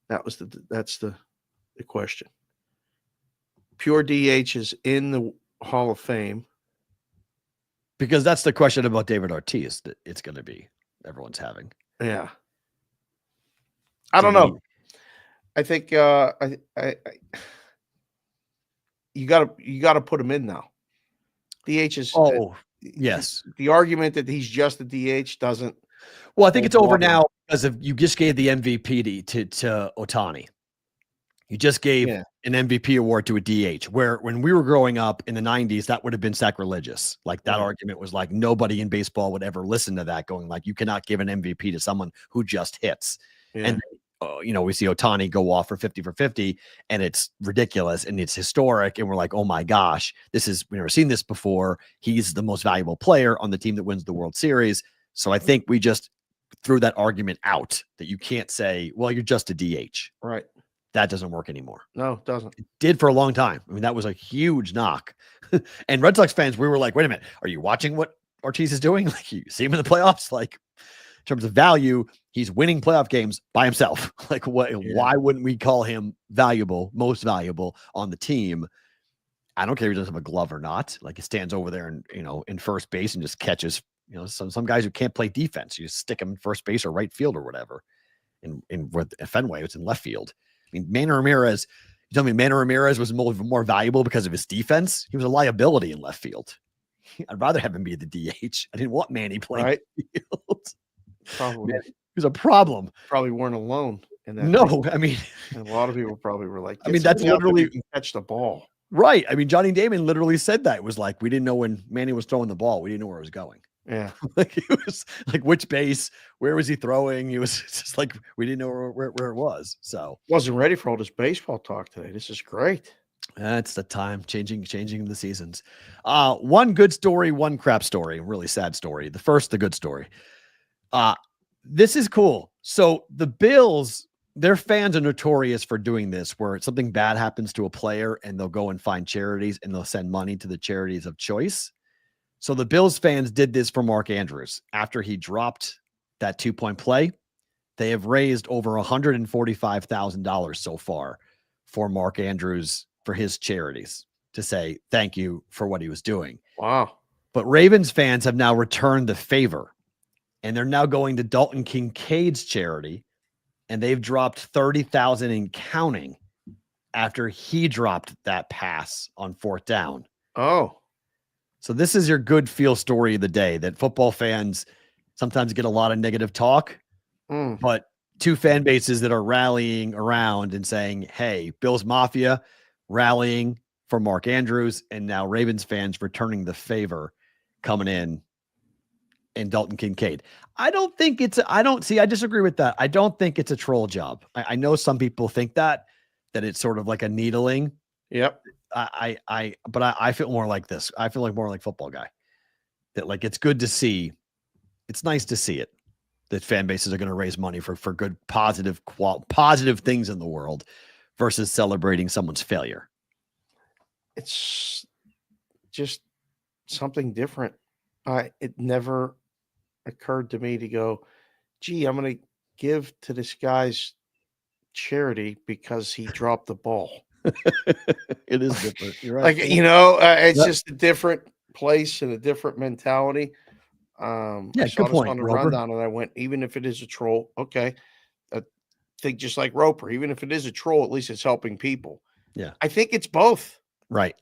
That's the question. Pure DH is in the Hall of Fame. Because that's the question about David Ortiz that it's going to be everyone's having. Yeah. I don't know. I think you gotta put him in now. DH is yes. The argument that he's just a DH doesn't. Well, I think it's over now because you just gave the MVP to Ohtani. You just gave an MVP award to a DH, where when we were growing up in the 90s, that would have been sacrilegious. Like that argument was like nobody in baseball would ever listen to that, going like, you cannot give an MVP to someone who just hits. Yeah. And we see Ohtani go off for 50 for 50, and it's ridiculous and it's historic. And we're like, oh my gosh, we've never seen this before. He's the most valuable player on the team that wins the World Series. So I think we just threw that argument out that you can't say, well, you're just a DH. Right. That doesn't work anymore. No, it doesn't. It did for a long time. I mean, that was a huge knock. And Red Sox fans, we were like, wait a minute, are you watching what Ortiz is doing? Like, you see him in the playoffs? Like, in terms of value, he's winning playoff games by himself. Like, why wouldn't we call him most valuable on the team? I don't care if he doesn't have a glove or not. Like, he stands over there and, in first base and just catches, some guys who can't play defense. You just stick him in first base or right field or whatever. In Fenway, it's in left field. I mean, Manny Ramirez, you tell me Manny Ramirez was more valuable because of his defense? He was a liability in left field. I'd rather have him be the DH. I didn't want Manny playing right field. Probably. Man, he was a problem. Probably weren't alone in that. No, game. I mean, and a lot of people probably were like, that's literally you can catch the ball. Right. I mean, Johnny Damon literally said that. It was like, we didn't know when Manny was throwing the ball. We didn't know where it was going. Yeah. Like, it was like, which base, where was he throwing? It was just like, we didn't know where it was. So wasn't ready for all this baseball talk today. This is great. That's the time changing the seasons. One good story, one crap story, really sad story. The good story. This is cool. So the Bills, their fans are notorious for doing this, where something bad happens to a player and they'll go and find charities and they'll send money to the charities of choice. So the Bills fans did this for Mark Andrews after he dropped that 2-point play. They have raised over $145,000 so far for Mark Andrews for his charities to say thank you for what he was doing. Wow. But Ravens fans have now returned the favor, and they're now going to Dalton Kincaid's charity, and they've dropped $30,000 and counting after he dropped that pass on 4th down. Oh. So this is your good feel story of the day, that football fans sometimes get a lot of negative talk, but two fan bases that are rallying around and saying, hey, Bills Mafia rallying for Mark Andrews, and now Ravens fans returning the favor coming in and Dalton Kincaid. I disagree with that. I don't think it's a troll job. I know some people think that it's sort of like a needling. Yep. But I feel more like this. I feel like more like football guy, that like, it's good to see. It's nice to see it, that fan bases are going to raise money for good, positive things in the world versus celebrating someone's failure. It's just something different. It never occurred to me to go, gee, I'm going to give to this guy's charity because he dropped the ball. It is different. You're right. Like, it's just a different place and a different mentality. I saw good point, on the Roper. rundown, and I went, even if it is a troll, okay. I think just like Roper, even if it is a troll, at least it's helping people. Yeah. I think it's both. Right.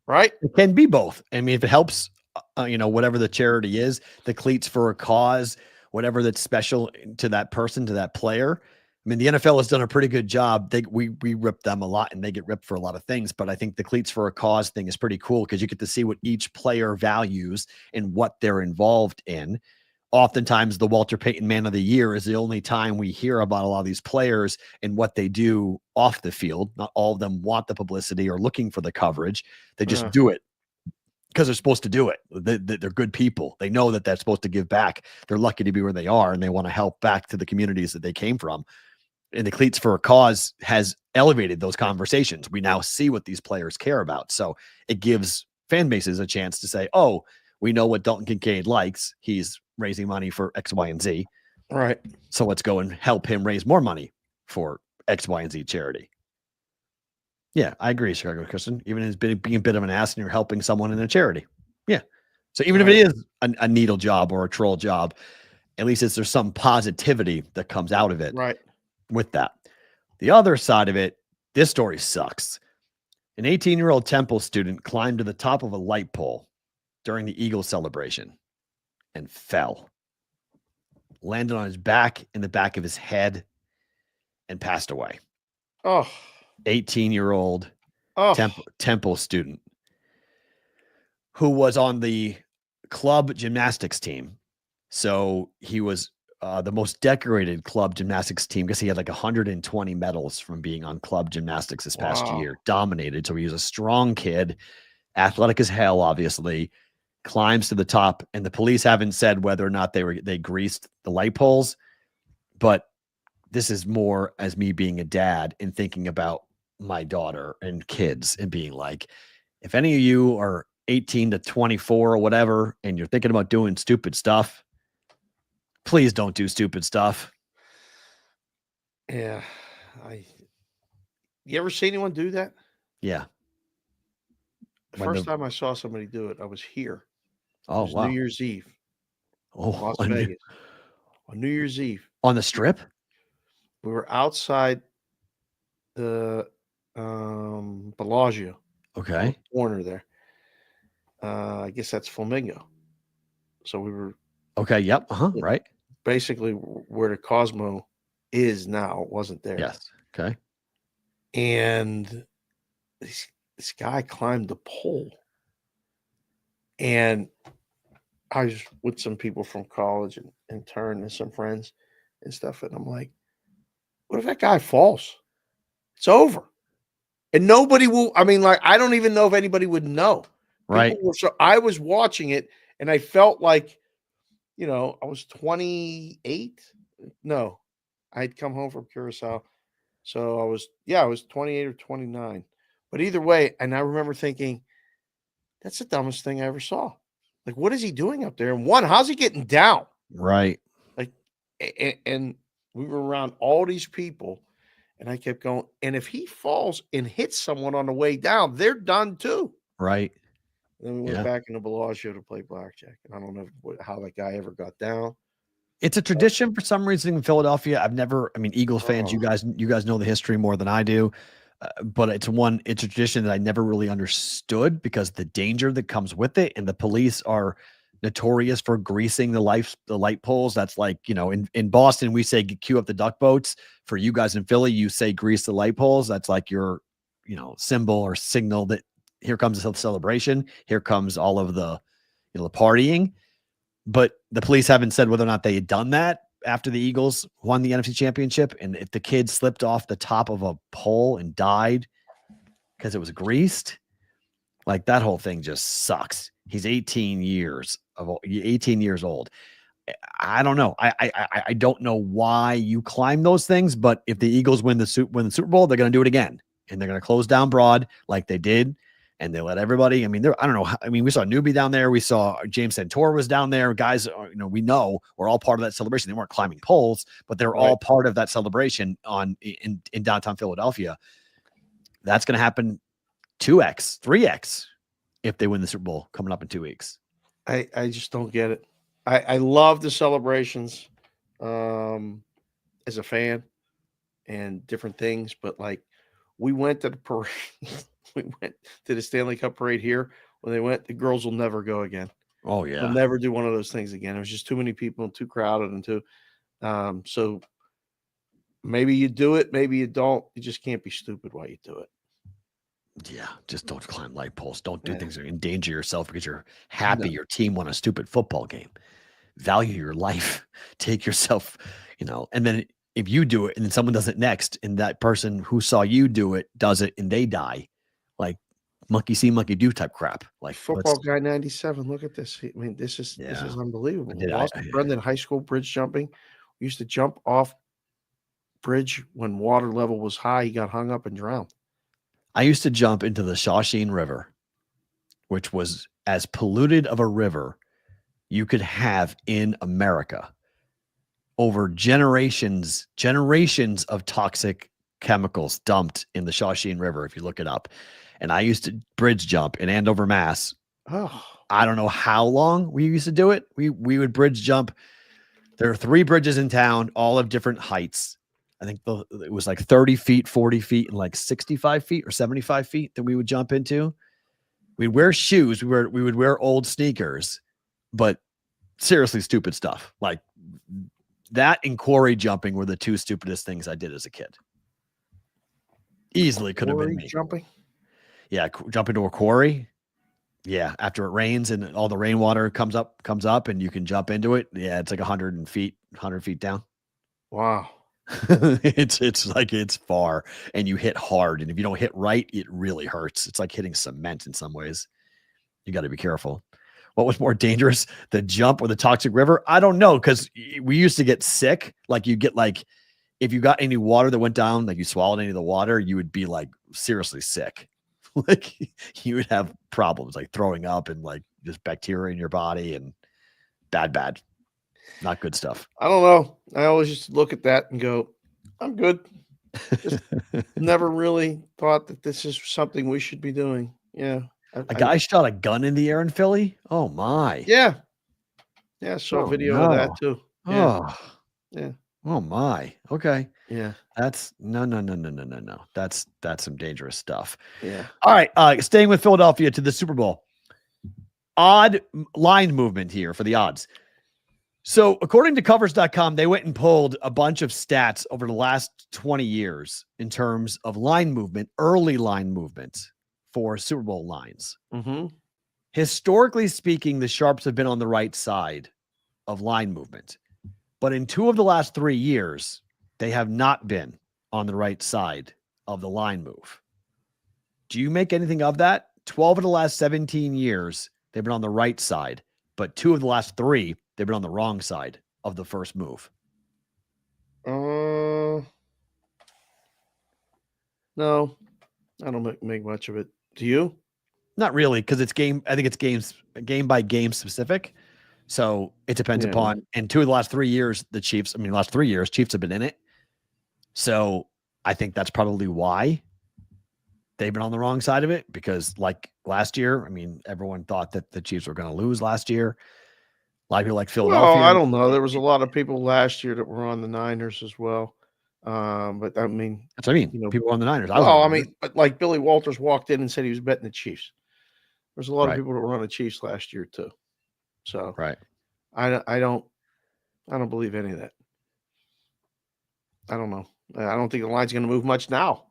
It can be both. I mean, if it helps, whatever the charity is, the cleats for a cause, whatever that's special to that person, to that player. I mean, the NFL has done a pretty good job. We rip them a lot, and they get ripped for a lot of things. But I think the cleats for a cause thing is pretty cool, because you get to see what each player values and what they're involved in. Oftentimes, the Walter Payton Man of the Year is the only time we hear about a lot of these players and what they do off the field. Not all of them want the publicity or looking for the coverage. They just do it because they're supposed to do it. They're good people. They know that they're supposed to give back. They're lucky to be where they are, and they want to help back to the communities that they came from. And the Cleats for a Cause has elevated those conversations. We now see what these players care about. So it gives fan bases a chance to say, oh, we know what Dalton Kincaid likes. He's raising money for X, Y, and Z. Right. So let's go and help him raise more money for X, Y, and Z charity. Yeah, I agree, Chicago Christian. Even as being a bit of an ass and you're helping someone in a charity. Yeah. So even if it is a needle job or a troll job, at least there's some positivity that comes out of it. Right. With that. The other side of it, this story sucks. An 18-year-old Temple student climbed to the top of a light pole during the Eagles celebration and fell. Landed on his back, in the back of his head, and passed away. Oh. 18-year-old Temple student who was on the club gymnastics team. So he was the most decorated club gymnastics team, because he had like 120 medals from being on club gymnastics this past year. Dominated. So he was a strong kid, athletic as hell, obviously. Climbs to the top, and the police haven't said whether or not they greased the light poles, but this is more as me being a dad and thinking about my daughter and kids and being like, if any of you are 18 to 24 or whatever, and you're thinking about doing stupid stuff, please don't do stupid stuff. Yeah. You ever see anyone do that? Yeah. First time I saw somebody do it, I was here. Oh, wow. New Year's Eve. Oh, Las Vegas. On New Year's Eve. On the Strip? We were outside the Bellagio. Okay. Corner there. I guess that's Flamingo. So we were. Okay. Yep. Right. Basically where the Cosmo is now. It wasn't there. Yes. Okay. And this guy climbed the pole. And I was with some people from college and intern and some friends and stuff. And I'm like, what if that guy falls? It's over. And nobody will. I mean, like, I don't even know if anybody would know. Right. So I was watching it, and I felt like, I was 28. No, I'd come home from Curacao. So I was 28 or 29. But either way, and I remember thinking, that's the dumbest thing I ever saw. Like, what is he doing up there? And one, how's he getting down? Right. Like, and we were around all these people, And I kept going. And if he falls and hits someone on the way down, they're done too. Right. Then we went back into Bellagio to play blackjack. And I don't know how that guy ever got down. It's a tradition for some reason in Philadelphia. Eagles fans, you guys know the history more than I do. But it's a tradition that I never really understood because the danger that comes with it, and the police are notorious for greasing the light poles. That's like, in Boston, we say queue up the duck boats. For you guys in Philly, you say grease the light poles. That's like your, symbol or signal that here comes the celebration. Here comes all of the, the partying. But the police haven't said whether or not they had done that after the Eagles won the NFC Championship. And if the kid slipped off the top of a pole and died because it was greased, like that whole thing just sucks. He's 18 years old. I don't know. I don't know why you climb those things, but if the Eagles win the Super Bowl, they're going to do it again, and they're going to close down Broad like they did, and they let everybody. I don't know. We saw Newby down there. We saw James Santor was down there. Guys, we know we're all part of that celebration. They weren't climbing poles, but they're all part of that celebration in downtown Philadelphia. That's going to happen 2x, 3x if they win the Super Bowl coming up in 2 weeks. I just don't get it. I love the celebrations as a fan and different things, but like we went to the parade, we went to the Stanley Cup parade here. When they went, the girls will never go again. Oh yeah, they'll never do one of those things again. It was just too many people and too crowded and too. So maybe you do it, maybe you don't. You just can't be stupid while you do it. Yeah, just don't climb light poles. Don't do things that endanger yourself because you're happy your team won a stupid football game. Value your life. Take yourself, and then if you do it and then someone does it next, and that person who saw you do it does it and they die, like monkey see, monkey do type crap. Like football guy 97. Look at this. This is unbelievable. Brendan, high school bridge jumping. We used to jump off bridge when water level was high. He got hung up and drowned. I used to jump into the Shawsheen River, which was as polluted of a river you could have in America. Over generations of toxic chemicals dumped in the Shawsheen River, if you look it up. And I used to bridge jump in Andover, Mass. Oh, I don't know how long we used to do it. We would bridge jump. There are 3 bridges in town, all of different heights. I think it was like 30 feet, 40 feet, and like 65 feet or 75 feet that we would jump into. We'd wear shoes. We would wear old sneakers, but seriously stupid stuff. Like that and quarry jumping were the 2 stupidest things I did as a kid. Easily could have been me. Jumping? Yeah, jump into a quarry. Yeah, after it rains and all the rainwater comes up and you can jump into it. Yeah, it's like 100 feet down. Wow. It's like it's far and you hit hard, and if you don't hit right, it really hurts. It's like hitting cement in some ways. You got to be careful. What was more dangerous, the jump or the toxic river? I don't know, because we used to get sick. Like you get like, if you got any water that went down, like you swallowed any of the water, you would be like seriously sick. Like you would have problems like throwing up and like just bacteria in your body and bad. Not good stuff. I don't know. I always just look at that and go, I'm good. Just never really thought that this is something we should be doing. Yeah. A guy shot a gun in the air in Philly? Oh, my. Yeah. Yeah, saw a video of that, too. Yeah. Oh. Yeah. Oh, my. Okay. Yeah. That's no. That's some dangerous stuff. Yeah. All right. Staying with Philadelphia to the Super Bowl. Odd line movement here for the odds. So according to covers.com, they went and pulled a bunch of stats over the last 20 years in terms of line movement, early line movement for Super Bowl lines. Mm-hmm. Historically speaking, the Sharps have been on the right side of line movement. But in 2 of the last 3 years, they have not been on the right side of the line move. Do you make anything of that? 12 of the last 17 years, they've been on the right side. But 2 of the last 3, they've been on the wrong side of the first move. No, I don't make much of it. Do you? Not really, because it's game. I think it's game by game specific. So it depends upon. And 2 of the last 3 years, Chiefs have been in it. So I think that's probably why they've been on the wrong side of it, because like last year, I mean, everyone thought that the Chiefs were going to lose last year. A lot of people like Philadelphia. Well, I don't know. There was a lot of people last year that were on the Niners as well. But I mean, that's what I mean. People on the Niners. But like Billy Walters walked in and said he was betting the Chiefs. There's a lot of people that were on the Chiefs last year too. So I don't believe any of that. I don't know. I don't think the line's going to move much now.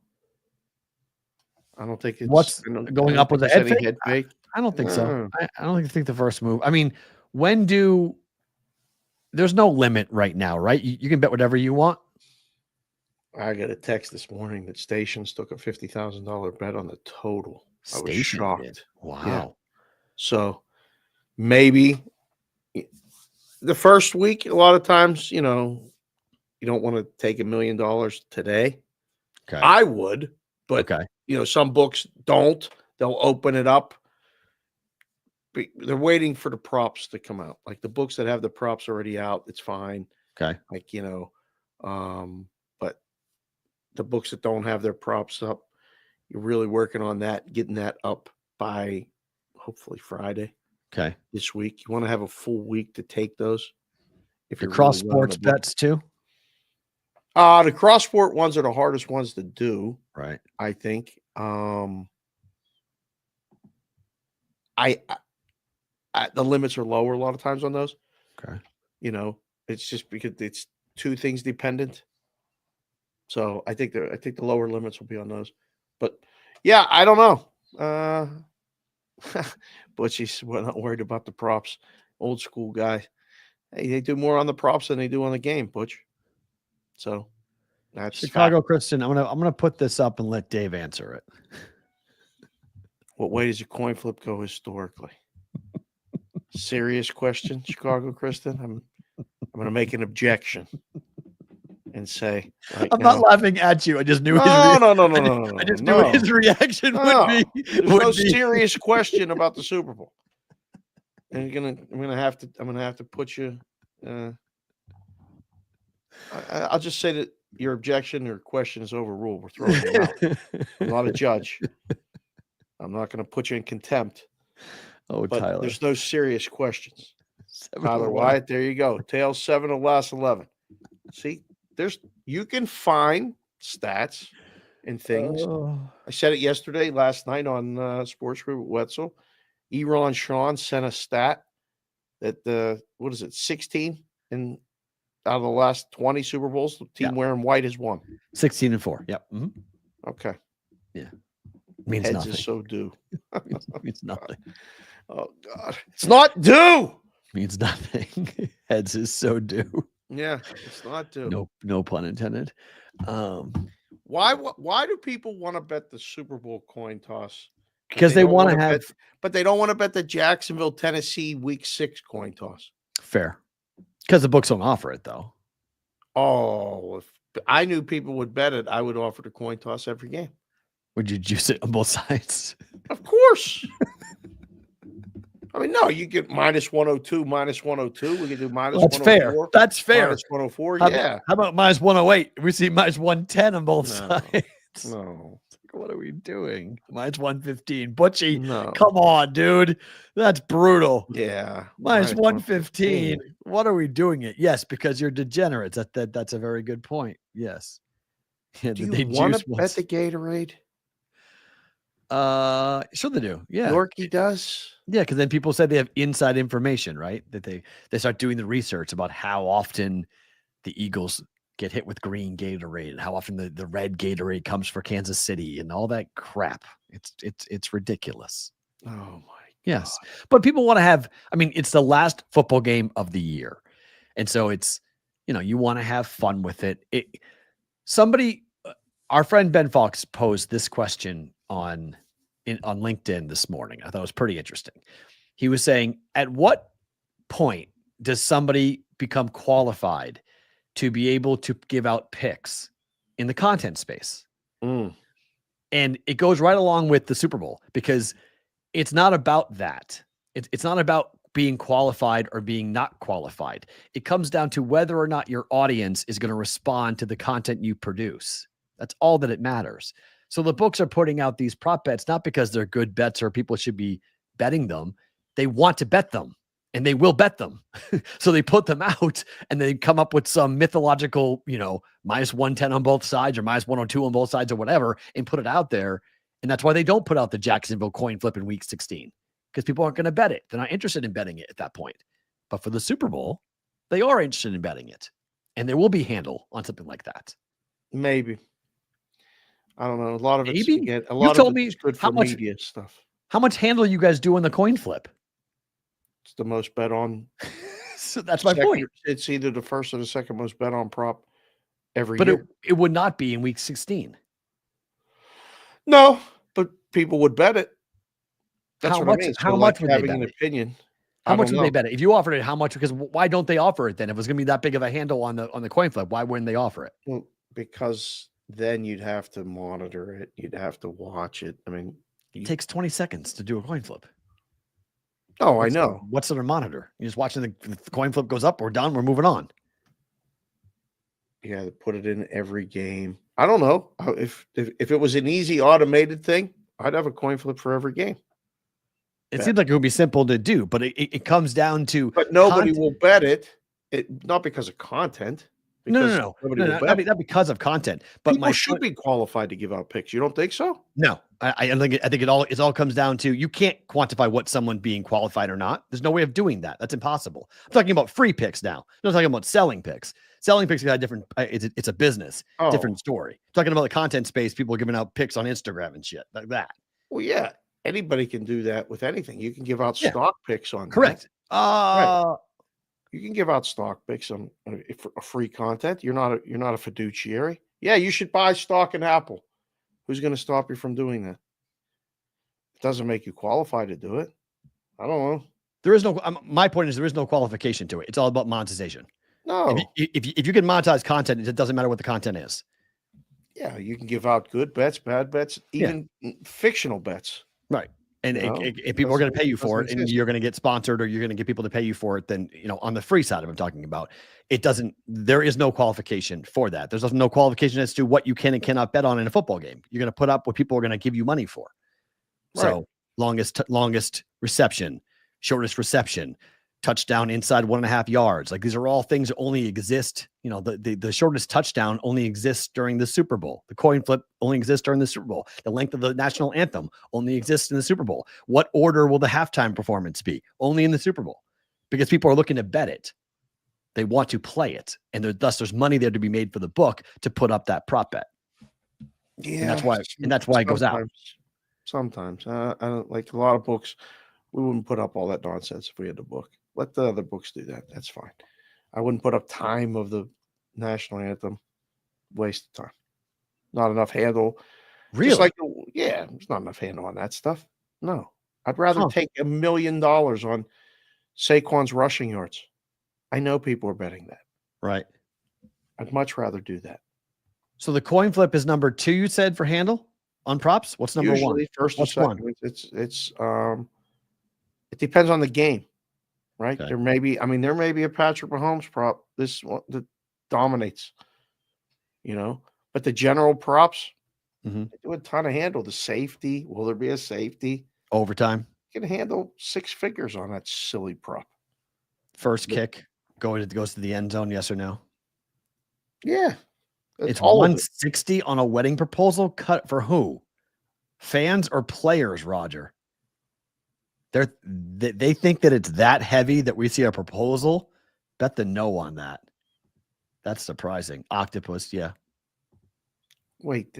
I don't think it's what's going up with the head fake. I don't think so. I don't think the first move. I mean, there's no limit right now, right? You can bet whatever you want. I got a text this morning that Stations took a $50,000 bet on the total. I was shocked. Wow. Yeah. So maybe the first week, a lot of times, you don't want to take $1 million today. Okay. I would, but some books don't. They'll open it up. They're waiting for the props to come out. Like the books that have the props already out, it's fine. Okay. Like, but the books that don't have their props up, you're really working on that, getting that up by hopefully Friday. Okay. This week. You want to have a full week to take those. If you're cross sports bets too? The cross sport ones are the hardest ones to do. Right. I think. The limits are lower a lot of times on those. Okay. It's just because it's two things dependent. So I think the lower limits will be on those. But yeah, I don't know. Butchie's not worried about the props. Old school guy. Hey, they do more on the props than they do on the game, Butch. So that's Chicago Christian. I'm gonna put this up and let Dave answer it. What way does a coin flip go historically? Serious question, Chicago Kristen. I'm going to make an objection and say, I'm not laughing at you. I just knew. No. I just knew his reaction would be. There's no serious question about the Super Bowl. And I'm gonna have to put you. I'll just say that your objection or question is overruled. We're throwing it out. I'm not a judge. I'm not going to put you in contempt. Oh, but Tyler. There's no serious questions. Tyler Wyatt, there you go. Tails 7 of last 11. See, you can find stats and things. I said it last night on Sports Group at Wetzel. Eron Sean sent a stat that 16 out of the last 20 Super Bowls, the team wearing white has won. 16-4. Yep. Mm-hmm. Okay. Yeah. Means Heads nothing. is so due. means nothing. Oh God, it's not due. Means nothing. Heads is so due. Yeah, it's not due. No pun intended. Why do people want to bet the Super Bowl coin toss? Because they want to have, but they don't want to bet the Jacksonville, Tennessee Week 6 coin toss. Fair. Because the books don't offer it though. Oh, if I knew people would bet it, I would offer the coin toss every game. Would you juice it on both sides? Of course. I mean, no, you get minus 102, minus 102. We can do minus 104. That's fair. Minus 104, How about minus 108? We see minus 110 on both sides. No. What are we doing? Minus 115. Butchie, come on, dude. That's brutal. Yeah. Minus 115. What are we doing it? Yes, because you're degenerates. That's a very good point. Yes. Yeah, do you want to bet the Gatorade? Sure they do. Yeah. Yorkie does. Yeah, because then people said they have inside information, right? That they start doing the research about how often the Eagles get hit with green Gatorade and how often the red Gatorade comes for Kansas City and all that crap. It's ridiculous. Oh my God. Yes. But people want to have, I mean, it's the last football game of the year. And so it's, you want to have fun with it. Our friend Ben Fox posed this question on LinkedIn this morning. I thought it was pretty interesting. He was saying, at what point does somebody become qualified to be able to give out picks in the content space? And it goes right along with the Super Bowl, because it's not about that. It's not about being qualified or being not qualified. It comes down to whether or not your audience is going to respond to the content you produce. That's all that it matters. So the books are putting out these prop bets, not because they're good bets or people should be betting them. They want to bet them and they will bet them. So they put them out and they come up with some mythological, minus 110 on both sides or minus 102 on both sides or whatever and put it out there. And that's why they don't put out the Jacksonville coin flip in week 16 because people aren't going to bet it. They're not interested in betting it at that point. But for the Super Bowl, they are interested in betting it. And there will be handle on something like that. Maybe. I don't know. A lot of it's Maybe. A lot of it's good for media stuff. How much handle you guys do on the coin flip? It's the most bet on. So that's my point. It's either the first or the second most bet on prop every year. But it would not be in week 16. No, but people would bet it. That's what I mean. How much would they bet an opinion? How much would they bet it? If you offered it, how much? Because why don't they offer it then? If it was going to be that big of a handle on the coin flip, why wouldn't they offer it? Well, because then you'd have to monitor it. You'd have to watch it. I mean, it takes 20 seconds to do a coin flip. Oh, I know. What's the monitor? You're just watching the coin flip goes up or down. We're moving on. Yeah, put it in every game. I don't know if it was an easy automated thing, I'd have a coin flip for every game. It seems like it would be simple to do, but it comes down to. But nobody will bet it. Not because of content. No. Not because of content. But people should be qualified to give out picks. You don't think so? No, I think it all comes down to you can't quantify what someone being qualified or not. There's no way of doing that. That's impossible. I'm talking about free picks now. I'm not talking about selling picks. Selling picks is different. It's a business, different story. I'm talking about the content space. People are giving out picks on Instagram and shit like that. Well, yeah, anybody can do that with anything. You can give out stock picks on. Correct. Right. You can give out stock picks on free content. You're not a fiduciary. Yeah, you should buy stock in Apple. Who's going to stop you from doing that? It doesn't make you qualified to do it. I don't know. There is no. My point is there is no qualification to it. It's all about monetization. No. If you can monetize content, it doesn't matter what the content is. Yeah, you can give out good bets, bad bets, even fictional bets. Right. And if people are going to pay you for it and you're going to get sponsored or you're going to get people to pay you for it, then, on the free side I'm talking about, there is no qualification for that. There's no qualification as to what you can and cannot bet on in a football game. You're going to put up what people are going to give you money for. Right. So longest reception, shortest reception, touchdown inside 1.5 yards. Like these are all things that only exist. The shortest touchdown only exists during the Super Bowl. The coin flip only exists during the Super Bowl. The length of the national anthem only exists in the Super Bowl. What order will the halftime performance be? Only in the Super Bowl, because people are looking to bet it. They want to play it. And thus there's money there to be made for the book to put up that prop bet. Yeah. And that's why it goes out. Sometimes I don't like a lot of books. We wouldn't put up all that nonsense if we had the book. Let the other books do that. That's fine. I wouldn't put up time of the national anthem. Waste of time. Not enough handle. Really? There's not enough handle on that stuff. No. I'd rather take $1 million on Saquon's rushing yards. I know people are betting that. Right. I'd much rather do that. So the coin flip is number 2, you said, for handle on props? What's number Usually 1? First or second. It depends on the game. Right. Okay. There may be a Patrick Mahomes prop this one that dominates, but the general props, they do a ton of handle. The safety, will there be a safety? Overtime. You can handle 6 figures on that silly prop. First kick goes to the end zone, yes or no? Yeah. It's 160 on a wedding proposal. Cut for who? Fans or players, Roger? They think that it's that heavy that we see a proposal. Bet the no on that. That's surprising. Octopus, yeah. Wait,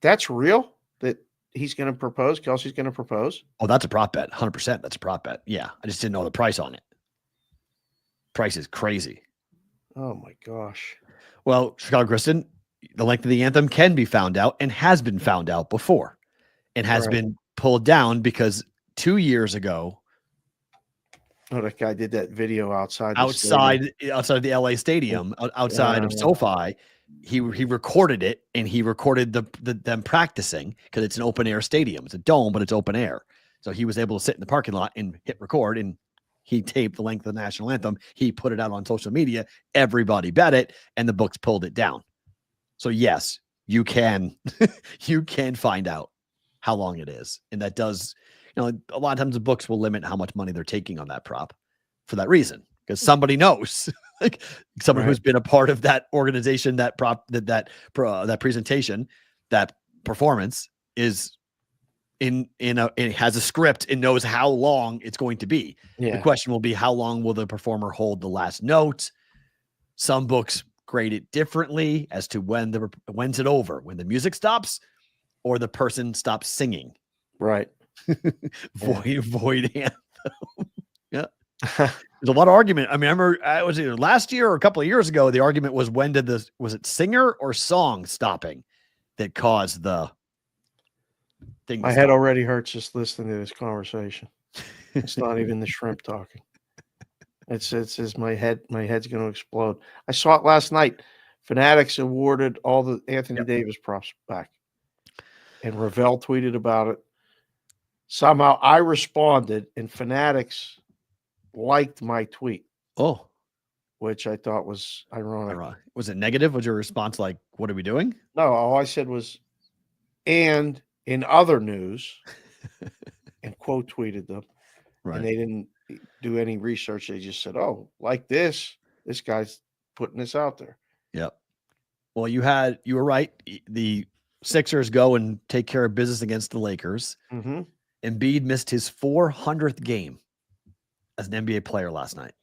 that's real? That he's going to propose? Kelsey's going to propose? Oh, that's a prop bet. 100%. That's a prop bet. Yeah, I just didn't know the price on it. Price is crazy. Oh my gosh. Well, Chicago Kristen, the length of the anthem can be found out and has been found out before, and has been pulled down because 2 years ago. Oh, that guy did that video outside of the LA stadium, outside of SoFi. He recorded it, and he recorded them practicing because it's an open air stadium. It's a dome, but it's open air. So he was able to sit in the parking lot and hit record, and he taped the length of the national anthem. He put it out on social media. Everybody bet it, and the books pulled it down. So yes, you can you can find out how long it is. And that does, a lot of times the books will limit how much money they're taking on that prop for that reason, because somebody knows, like someone who's been a part of that organization, that prop, that presentation, that performance is it has a script and knows how long it's going to be. The question will be, how long will the performer hold the last note? Some books grade it differently as to when's it over, when the music stops or the person stops singing. Right. Void anthem. Yeah. There's a lot of argument. I mean, I remember it was either last year or a couple of years ago. The argument was, was it singer or song stopping that caused the thing? My head already hurts just listening to this conversation. It's not even the shrimp talking. It's my head's going to explode. I saw it last night. Fanatics awarded all the Anthony Davis props back, and Ravel tweeted about it. Somehow I responded, and Fanatics liked my tweet. Oh, which I thought was ironic. Was it negative? Was your response like, "What are we doing?" No, all I said was, "And in other news," and quote tweeted them. Right. And they didn't do any research. They just said, "Oh, like this guy's putting this out there." Yep. Well, you were right. The Sixers go and take care of business against the Lakers. Mm-hmm. Embiid missed his 400th game as an NBA player last night.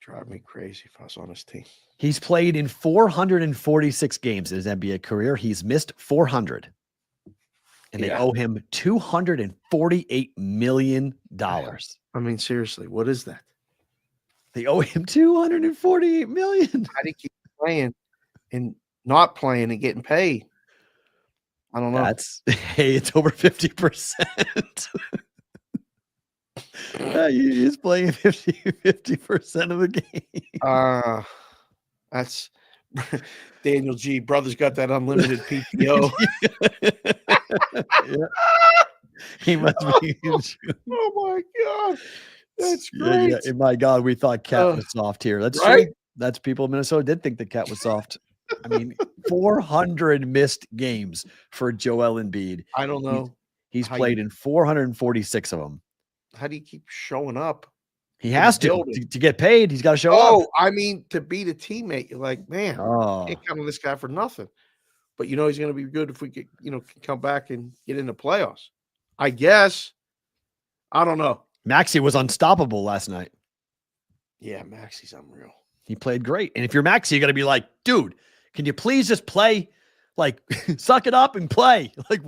Drive me crazy if I was on his team. He's played in 446 games in his NBA career. He's missed 400. And they owe him $248 million. I mean, seriously, what is that? They owe him $248 million. How do you keep playing and not playing and getting paid? I don't know. It's over 50%. He's playing 50% of the game. That's Daniel G. Brothers got that unlimited PTO. He must be. Oh my God. That's great. Yeah. My God, we thought Cat was soft here. That's right. True. That's people in Minnesota did think the Cat was soft. I mean, 400 missed games for Joel Embiid. I don't know. He's played in 446 of them. How do you keep showing up? He has to get paid. He's got to show up. Oh, I mean, to beat a teammate, you're like, man, can't count on this guy for nothing. But he's going to be good if we get, can come back and get in the playoffs. I guess. I don't know. Maxey was unstoppable last night. Yeah, Maxey's unreal. He played great. And if you're Maxey, you got to be like, dude, can you please just play? Like, suck it up and play. Like,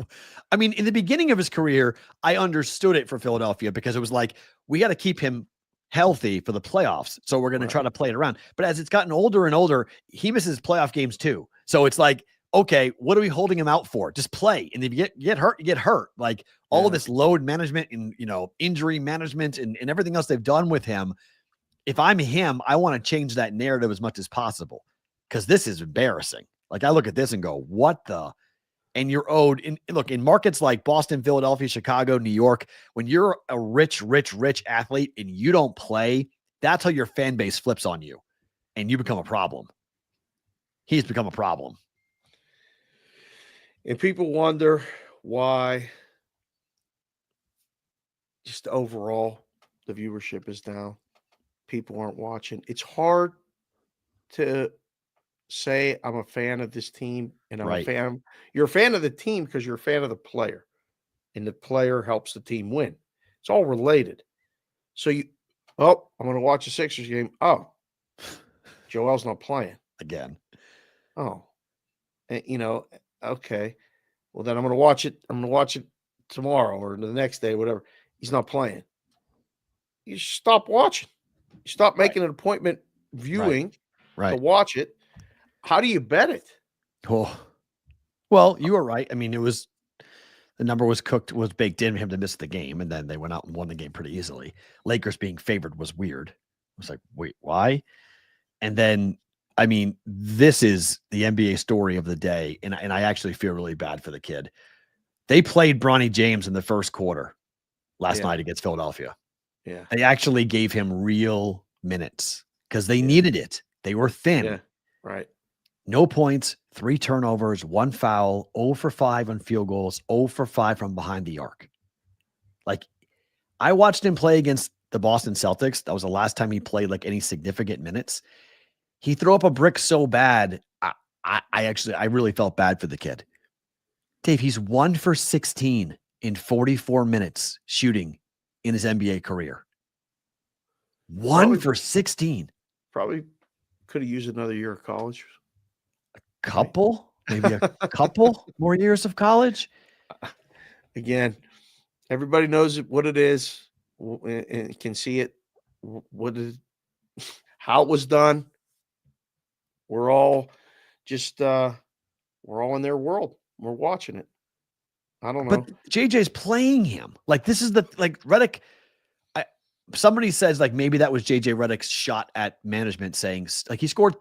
I mean, in the beginning of his career, I understood it for Philadelphia because it was like, we got to keep him healthy for the playoffs. So we're going to try to play it around. But as it's gotten older and older, he misses playoff games too. So it's like, okay, what are we holding him out for? Just play. And if you get hurt, you get hurt. Like all of this load management and, injury management and everything else they've done with him. If I'm him, I want to change that narrative as much as possible because this is embarrassing. Like I look at this and go, what the? And you're owed in markets like Boston, Philadelphia, Chicago, New York, when you're a rich athlete and you don't play, that's how your fan base flips on you and you become a problem. He's become a problem. And people wonder why just overall the viewership is down. People aren't watching. It's hard to say I'm a fan of this team and I'm a fan. You're a fan of the team because you're a fan of the player and the player helps the team win. It's all related. So I'm going to watch a Sixers game. Oh, Joel's not playing again. Oh, and, okay. Well, then I'm going to watch it. I'm going to watch it tomorrow or the next day, whatever. He's not playing. You stop watching. You stop making an appointment viewing to watch it. How do you bet it? Oh, well, you were right. I mean, the number was baked in for him to miss the game, and then they went out and won the game pretty easily. Lakers being favored was weird. It was like, wait, why? And then, I mean, this is the NBA story of the day, and I actually feel really bad for the kid. They played Bronny James in the first quarter last night against Philadelphia. Yeah. They actually gave him real minutes because they needed it. They were thin. Yeah. Right. No points, 3 turnovers, 1 foul, 0 for 5 on field goals, 0 for 5 from behind the arc. Like, I watched him play against the Boston Celtics. That was the last time he played like any significant minutes. He threw up a brick so bad. I really felt bad for the kid. Dave, he's 1 for 16 in 44 minutes shooting in his NBA career. 1 for 16. Probably could have used another year of college. Maybe a couple more years of college. Again, everybody knows what it is and can see it. How it was done. We're all just we're all in their world. We're watching it. I don't know. But JJ's playing him. Like, this is Redick. Somebody says like maybe that was JJ Redick's shot at management, saying like he scored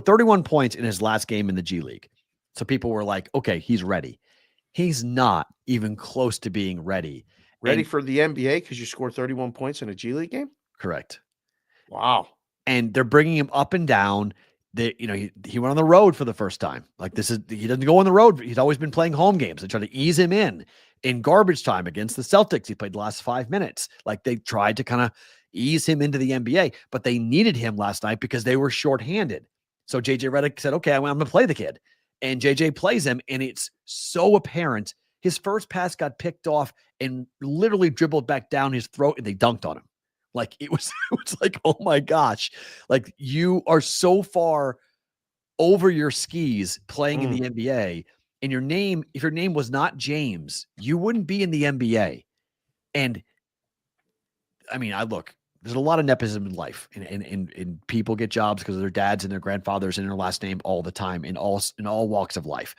31 points in his last game in the G League. So people were like, okay, he's ready. He's not even close to being ready. Ready for the NBA because you scored 31 points in a G League game? Correct. Wow. And they're bringing him up and down. He went on the road for the first time. Like, he doesn't go on the road. He's always been playing home games. They try to ease him in garbage time against the Celtics. He played the last 5 minutes. Like, they tried to kind of ease him into the NBA, but they needed him last night because they were shorthanded. So JJ Redick said, okay, I'm going to play the kid. And JJ plays him, and it's so apparent. His first pass got picked off and literally dribbled back down his throat, and they dunked on him. Like, it was like, oh my gosh, like, you are so far over your skis playing in the NBA, and if your name was not James, you wouldn't be in the NBA. And I mean, there's a lot of nepotism in life, and people get jobs because of their dads and their grandfathers and their last name all the time in all walks of life.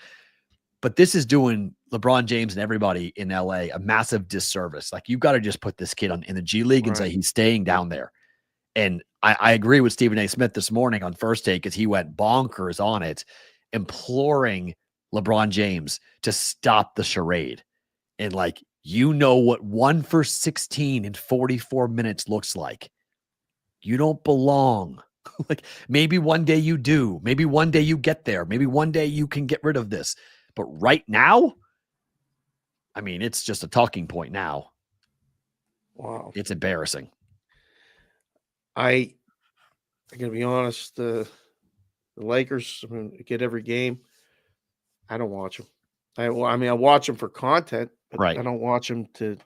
But this is doing LeBron James and everybody in LA a massive disservice. Like, you've got to just put this kid in the G League and say he's staying down there. And I agree with Stephen A. Smith this morning on First Take, because he went bonkers on it, imploring LeBron James to stop the charade. And like, what 1 for 16 in 44 minutes looks like. You don't belong. Like, maybe one day you do. Maybe one day you get there. Maybe one day you can get rid of this. But right now, I mean, it's just a talking point now. Wow. It's embarrassing. I gotta be honest, the Lakers, I mean, get every game. I don't watch them. I watch them for content, but right. I don't watch them to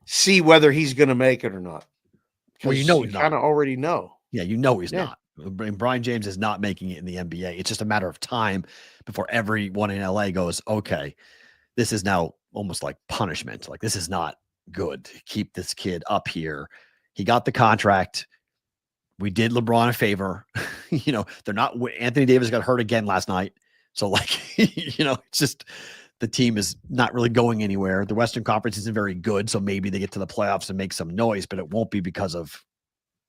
see whether he's going to make it or not. Well, he's not. Kind of already know. Yeah, he's not. Brian James is not making it in the NBA. It's just a matter of time before everyone in LA goes, okay, this is now almost like punishment. Like, this is not good. Keep this kid up here. He got the contract. We did LeBron a favor. They're not. Anthony Davis got hurt again last night. So, like, it's just the team is not really going anywhere. The Western Conference isn't very good. So maybe they get to the playoffs and make some noise, but it won't be because of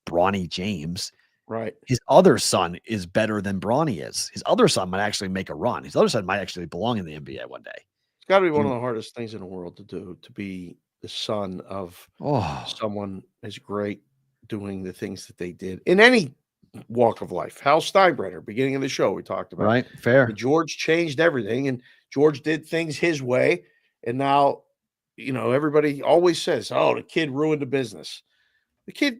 Bronny James. Right. His other son is better than Bronny is. His other son might actually make a run. His other son might actually belong in the NBA one day. It's got to be one of the hardest things in the world to do, to be the son of someone as great doing the things that they did in any walk of life. Hal Steinbrenner, beginning of the show, we talked about. Right. Fair. But George changed everything, and George did things his way. And now, everybody always says, oh, the kid ruined the business. The kid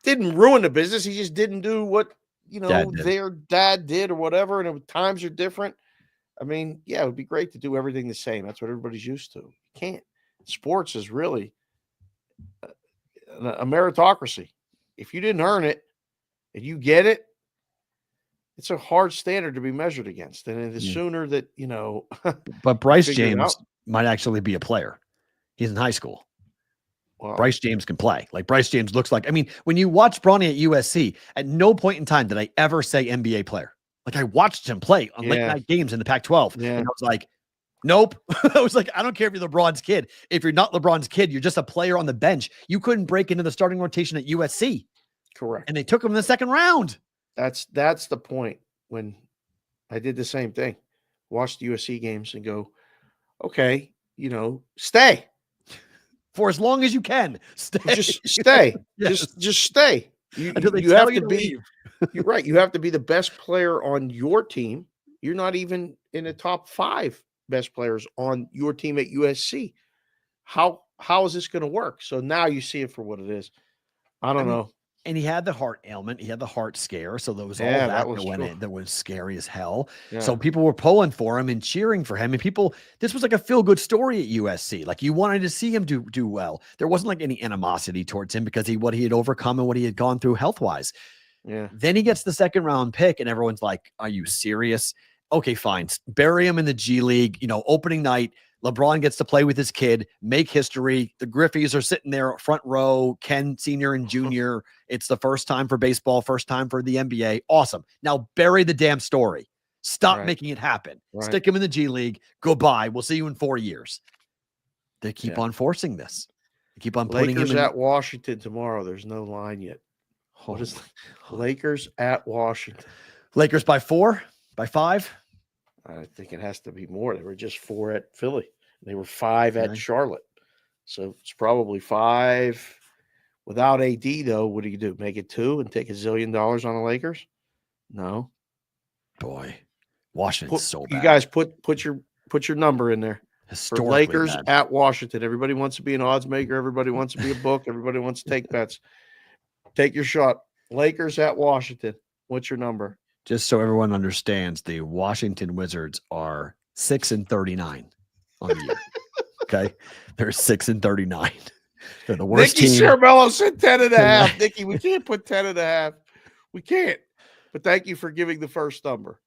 didn't ruin the business. He just didn't do what, their dad did or whatever. And times are different. I mean, yeah, it would be great to do everything the same. That's what everybody's used to. You can't. Sports is really a meritocracy. If you didn't earn it and you get it, it's a hard standard to be measured against. And the sooner that, But Bryce James might actually be a player. He's in high school. Wow. Bryce James can play. Like, Bryce James looks like, when you watch Bronny at USC, at no point in time did I ever say NBA player. Like, I watched him play on late night games in the Pac-12. Yeah. And I was like, nope. I was like, I don't care if you're LeBron's kid. If you're not LeBron's kid, you're just a player on the bench. You couldn't break into the starting rotation at USC. Correct. And they took him in the second round. That's the point when I did the same thing. Watch the USC games and go, okay, stay. For as long as you can. Stay. Just stay. Yes. Just stay. You Until they you tell have you to to be leave. You're right. You have to be the best player on your team. You're not even in the top 5 best players on your team at USC. How is this going to work? So now you see it for what it is. I don't know. And he had the heart ailment. He had the heart scare. So there was all Yeah, that that was went true. in that was scary as hell. Yeah. So people were pulling for him and cheering for him. And this was like a feel-good story at USC. Like you wanted to see him do well. There wasn't like any animosity towards him because what he had overcome and what he had gone through health-wise. Yeah. Then he gets the 2nd round pick and everyone's like, are you serious? Okay, fine. Bury him in the G League, opening night. LeBron gets to play with his kid, make history. The Griffies are sitting there front row, Ken Sr. and Jr. It's the first time for baseball, first time for the NBA. Awesome. Now bury the damn story. Stop making it happen. Right. Stick him in the G League. Goodbye. We'll see you in 4 years. They keep on forcing this. They keep on putting Lakers him in. at Washington tomorrow. There's no line yet. What is Lakers at Washington? Lakers by 4? By 5? I think it has to be more. They were just 4 at Philly. They were 5 at Charlotte. So it's probably 5. Without AD, though, what do you do? Make it 2 and take $1 zillion on the Lakers? No. Boy, Washington's so bad. You guys put your number in there. For Lakers bad. At Washington. Everybody wants to be an odds maker. Everybody wants to be a book. Everybody wants to take bets. Take your shot. Lakers at Washington. What's your number? Just so everyone understands, the Washington Wizards are 6-39 on the year. Okay, they're 6-39. They're the worst Nikki team. Cervello said 10.5. Nikki, we can't put 10.5. We can't. But thank you for giving the first number.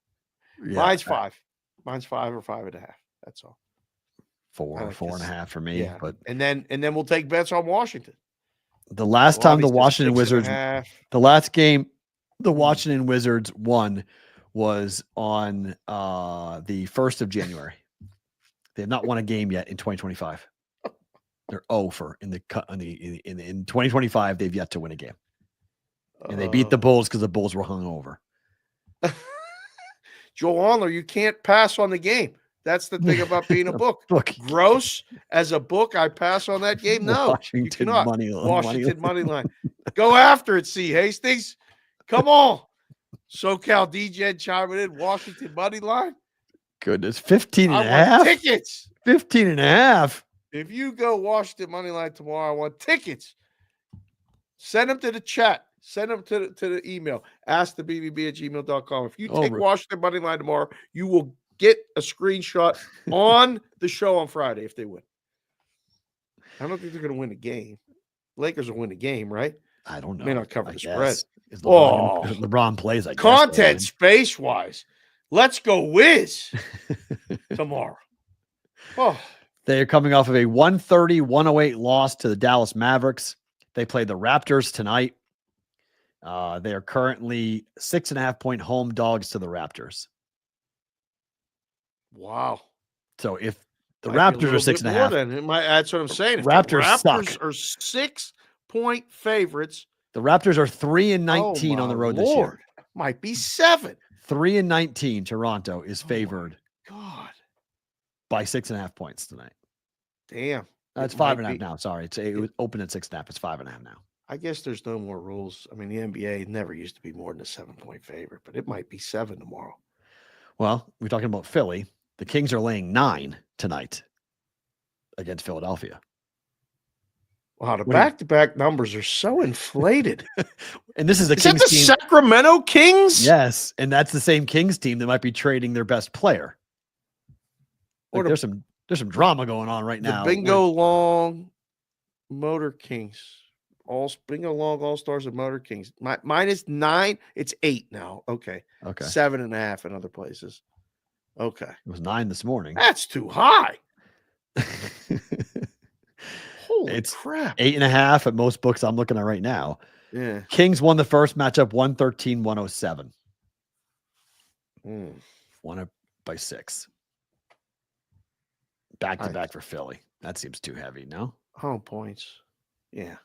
Yeah. Mine's 5. Mine's 5 or 5.5. That's all. 4.5 for me. Yeah. But and then we'll take bets on Washington. the last time the Washington 6.5. Wizards, the last game the Washington Wizards won was on the 1st of January. They have not won a game yet in 2025. They're 0 for in 2025. They've yet to win a game, and they beat the Bulls because the Bulls were hungover. Joel Onler, you can't pass on the game. That's the thing about being a book. Gross as a book, I pass on that game. No, Washington money line. Go after it, C. Hastings. Come on. SoCal DJ chiming in. Washington money line. Goodness, 15 and I a half. want tickets. 15 and a half. If you go Washington money line tomorrow, I want tickets. Send them to the chat. Send them to the email. AskTheBBB@gmail.com. If you take Washington money line tomorrow, you will get a screenshot on the show on Friday if they win. I don't think they're going to win the game. Lakers will win the game, right? I don't know. May not cover I the guess. spread. LeBron plays, I guess. Content space-wise. Let's go Wiz tomorrow. Oh. They are coming off of a 130-108 loss to the Dallas Mavericks. They play the Raptors tonight. They are currently 6.5-point home dogs to the Raptors. Wow. So if the Raptors are 6.5, then that's what I'm saying. Raptors Raptors suck. Are 6-point favorites. The Raptors are 3-19 on the road this year. Might be 7. 3-19. Toronto is favored. God. By 6.5 points tonight. Damn. It's 5.5 now. Sorry. It was open at 6.5. It's 5.5 now. I guess there's no more rules. I mean, the NBA never used to be more than a 7-point favorite, but it might be 7 tomorrow. Well, we're talking about Philly. The Kings are laying 9 tonight against Philadelphia. Wow, the back-to-back numbers are so inflated. And this is the Is Kings that the team. Sacramento Kings? Yes, and that's the same Kings team that might be trading their best player. Like there's some drama going on right now. The Bingo Long Motor Kings. Bingo Long All-Stars and Motor Kings. Minus 9. It's 8 now. Okay. 7.5 in other places. Okay. It was 9 this morning. That's too high. Holy crap. 8.5 at most books I'm looking at right now. Yeah. Kings won the first matchup 113-107. Won it by 6. Back to back for Philly. That seems too heavy, no? Home points. Yeah.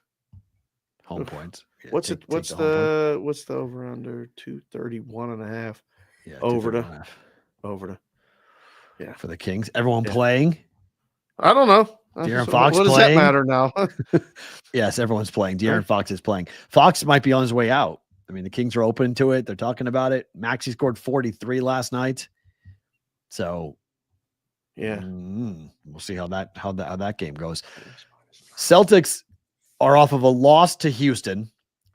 Home points. Yeah, what's the over under 231.5? Yeah, over to. Yeah. For the Kings. Everyone playing? I don't know. De'Aaron Fox what playing? Does that matter now? Yes, everyone's playing. De'Aaron Fox is playing. Fox might be on his way out. I mean, the Kings are open to it. They're talking about it. Maxey scored 43 last night. So yeah, we'll see how that game goes. Celtics are off of a loss to Houston.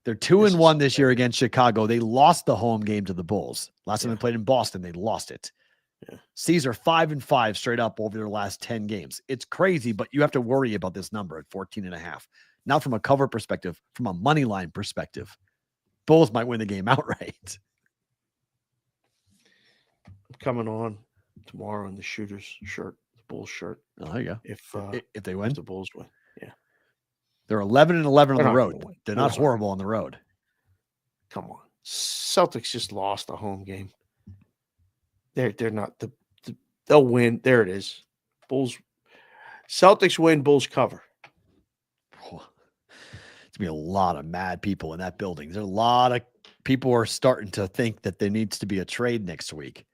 They're 2-1 this year against Chicago. They lost the home game to the Bulls. Last time they played in Boston, they lost it. Yeah. C's are 5-5 straight up over their last 10 games. It's crazy, but you have to worry about this number at 14.5. Not from a cover perspective, from a money line perspective. Bulls might win the game outright. I'm coming on tomorrow in the Shooters shirt, the Bulls shirt. Oh, there you go. If they win, if the Bulls win. Yeah. They're 11-11 on the road. They're not Bulls horrible on the road. Come on. Celtics just lost a home game. They're not they'll win. There it is. Celtics win, Bulls cover. It's going to be a lot of mad people in that building. There's a lot of people are starting to think that there needs to be a trade next week.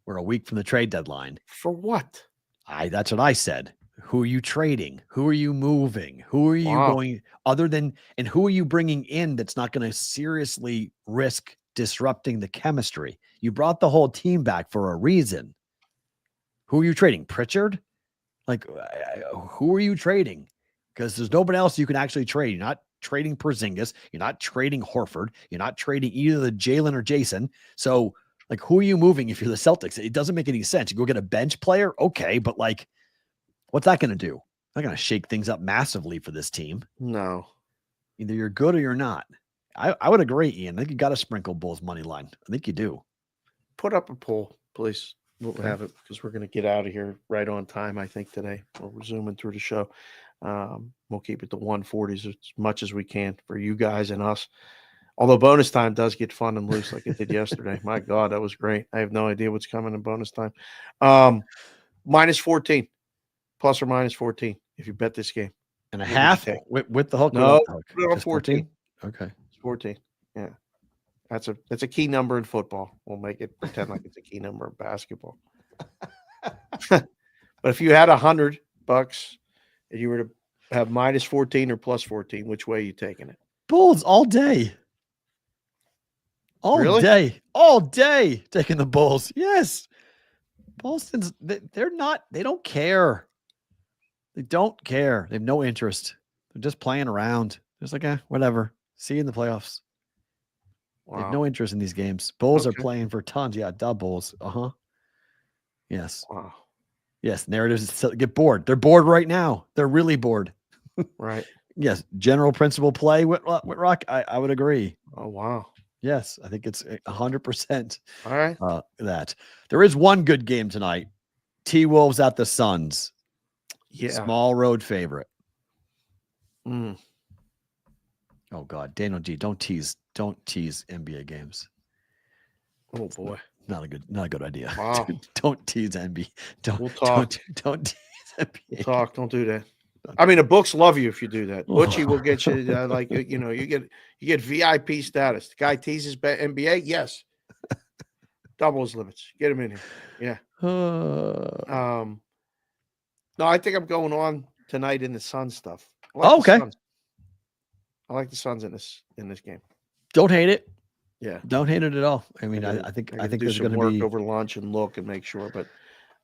We're a week from the trade deadline. For what? That's what I said. Who are you trading? Who are you moving? Who are you going and who are you bringing in that's not going to seriously risk disrupting the chemistry? You brought the whole team back for a reason. Who are you trading? Pritchard? Like, who are you trading? Because there's nobody else you can actually trade. You're not trading Porzingis. You're not trading Horford. You're not trading either the Jalen or Jason. So, like, who are you moving if you're the Celtics? It doesn't make any sense. You go get a bench player, okay, but like, what's that going to do? Not going to shake things up massively for this team. No. Either you're good or you're not. I would agree, Ian. I think you got to sprinkle Bulls money line. I think you do. Put up a poll, please. We'll have it because we're going to get out of here right on time, I think, today. We're zooming through the show. We'll keep it to 140s as much as we can for you guys and us. Although bonus time does get fun and loose like it did yesterday. My God, that was great. I have no idea what's coming in bonus time. Minus 14. Plus or minus 14 if you bet this game. And a half with the hook? No, put it on 14. Okay. It's 14. Yeah. That's a key number in football. We'll make it pretend like it's a key number in basketball. But if you had $100 and you were to have minus 14 or plus 14, which way are you taking it? Bulls all day. All day taking the Bulls. Yes. Boston's, they don't care. They don't care. They have no interest. They're just playing around. Just like, whatever. See you in the playoffs. Wow. They have no interest in these games. Bulls are playing for tons. Yeah, Bulls. Yes. Wow. Yes, narratives get bored. They're bored right now. They're really bored. Right. Yes, general principle play, Whitrock, I would agree. Oh, wow. Yes, I think it's 100%. All right. That. There is one good game tonight. T-Wolves at the Suns. Yeah. Small road favorite. Mm. Oh God, Daniel G, don't tease NBA games. Oh boy. Not a good idea. Wow. Don't tease NBA. We'll talk. Don't tease NBA. We'll talk. Don't do that. I mean, the books love you if you do that. Butchie will get you you get VIP status. The guy teases NBA. Yes. Double his limits. Get him in here. Yeah. No, I think I'm going on tonight in the Suns stuff. Okay. I like the Suns in this game. Don't hate it. Yeah. Don't hate it at all. I mean, I think there's going to be over lunch and look and make sure. But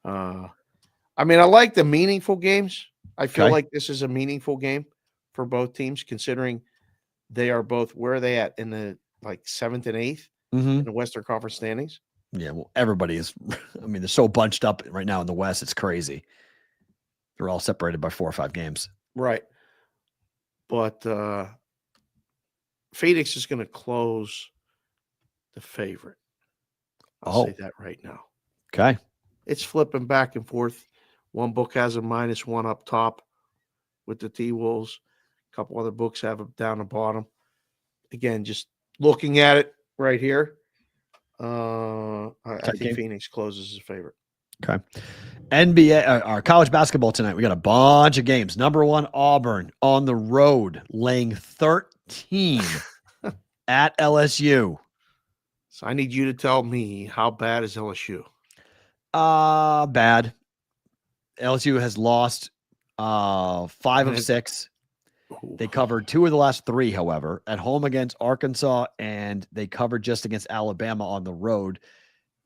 I mean, I like the meaningful games. I feel like this is a meaningful game for both teams, considering they are both where are they at in the 7th and 8th in the Western Conference standings. Yeah, well, everybody is. I mean, they're so bunched up right now in the West. It's crazy. They're all separated by 4 or 5 games. Right. But Phoenix is going to close the favorite. I'll say that right now. Okay. It's flipping back and forth. One book has a -1 up top with the T-Wolves. A couple other books have them down the bottom. Again, just looking at it right here, I think Phoenix closes as a favorite. Okay. NBA, our college basketball tonight. We got a bunch of games. Number 1, Auburn on the road, laying 13 at LSU. So I need you to tell me, how bad is LSU? Bad. LSU has lost 5 of 6. They covered 2 of the last 3, however, at home against Arkansas, and they covered just against Alabama on the road.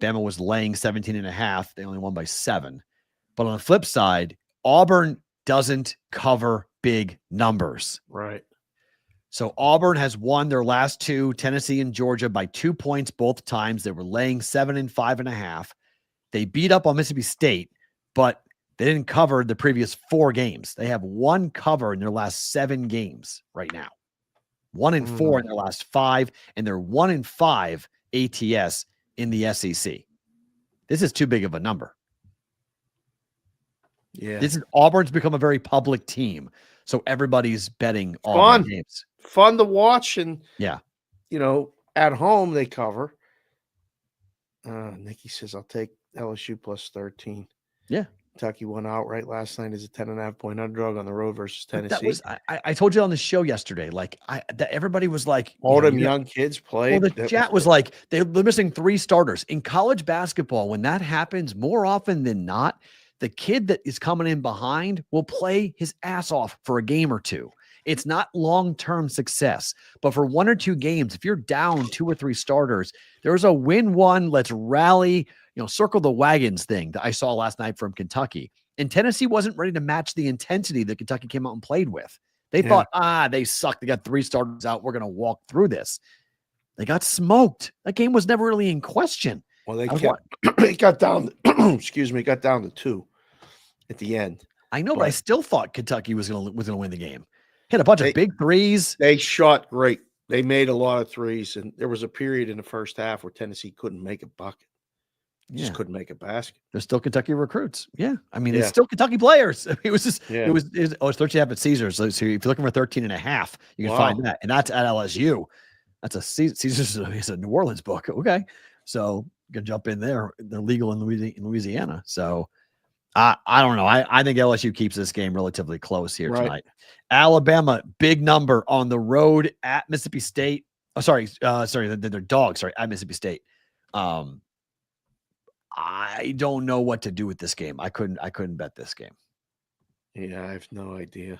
Bama was laying 17.5. They only won by 7. But on the flip side, Auburn doesn't cover big numbers. Right. So Auburn has won their last 2, Tennessee and Georgia, by 2 points both times. They were laying 7 and 5.5. They beat up on Mississippi State, but they didn't cover the previous 4 games. They have 1 cover in their last 7 games right now. 1 and 4 in their last 5, and they're 1 and 5 ATS in the SEC. This is too big of a number. Yeah. Auburn's become a very public team, so everybody's betting Auburn games. Fun to watch, and yeah, at home they cover. Nikki says I'll take LSU plus 13. Yeah. Kentucky won outright last night as a 10.5-point underdog on the road versus Tennessee. That was I told you on the show yesterday. Like everybody was like, all them young kids played. Well, the chat was like they're missing 3 starters in college basketball. When that happens, more often than not, the kid that is coming in behind will play his ass off for a game or 2. It's not long-term success, but for 1 or 2 games, if you're down 2 or 3 starters, there's a win one, let's rally, circle the wagons thing that I saw last night from Kentucky. And Tennessee wasn't ready to match the intensity that Kentucky came out and played with. They thought, they suck. They got 3 starters out. We're going to walk through this. They got smoked. That game was never really in question. Well, it got down, got down to 2 at the end. I know, but I still thought Kentucky was going to win the game. Hit a bunch of big threes. They shot great. They made a lot of threes, and there was a period in the first half where Tennessee couldn't make a bucket. Just couldn't make a basket. They're still Kentucky recruits. Yeah. I mean, it's still Kentucky players. It was just, it was 13.5 at Caesars. So if you're looking for 13.5, you can find that. And that's at LSU. That's a Caesars is a New Orleans book. Okay. So you can jump in there. They're legal in Louisiana. So I don't know. I think LSU keeps this game relatively close here tonight. Alabama, big number on the road at Mississippi State. Oh, sorry, they're dogs. Sorry, at Mississippi State. I don't know what to do with this game. I couldn't bet this game. Yeah, I have no idea.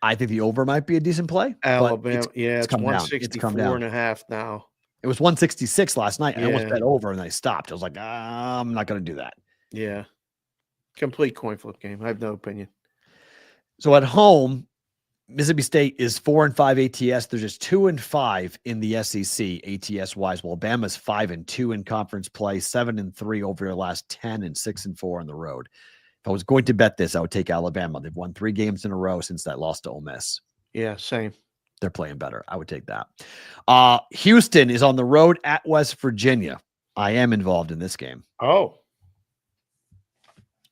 I think the over might be a decent play. Alabama, it's 164.5 now. It was 166 last night. I almost bet over and I stopped. I was like, I'm not going to do that. Yeah. Complete coin flip game. I have no opinion. So at home, Mississippi State is 4 and 5 ATS. They're just 2 and 5 in the SEC ATS wise. While Bama's 5 and 2 in conference play, 7 and 3 over their last 10, and 6 and 4 on the road. If I was going to bet this, I would take Alabama. They've won 3 games in a row since that loss to Ole Miss. Yeah, same. They're playing better. I would take that. Houston is on the road at West Virginia. I am involved in this game. Oh.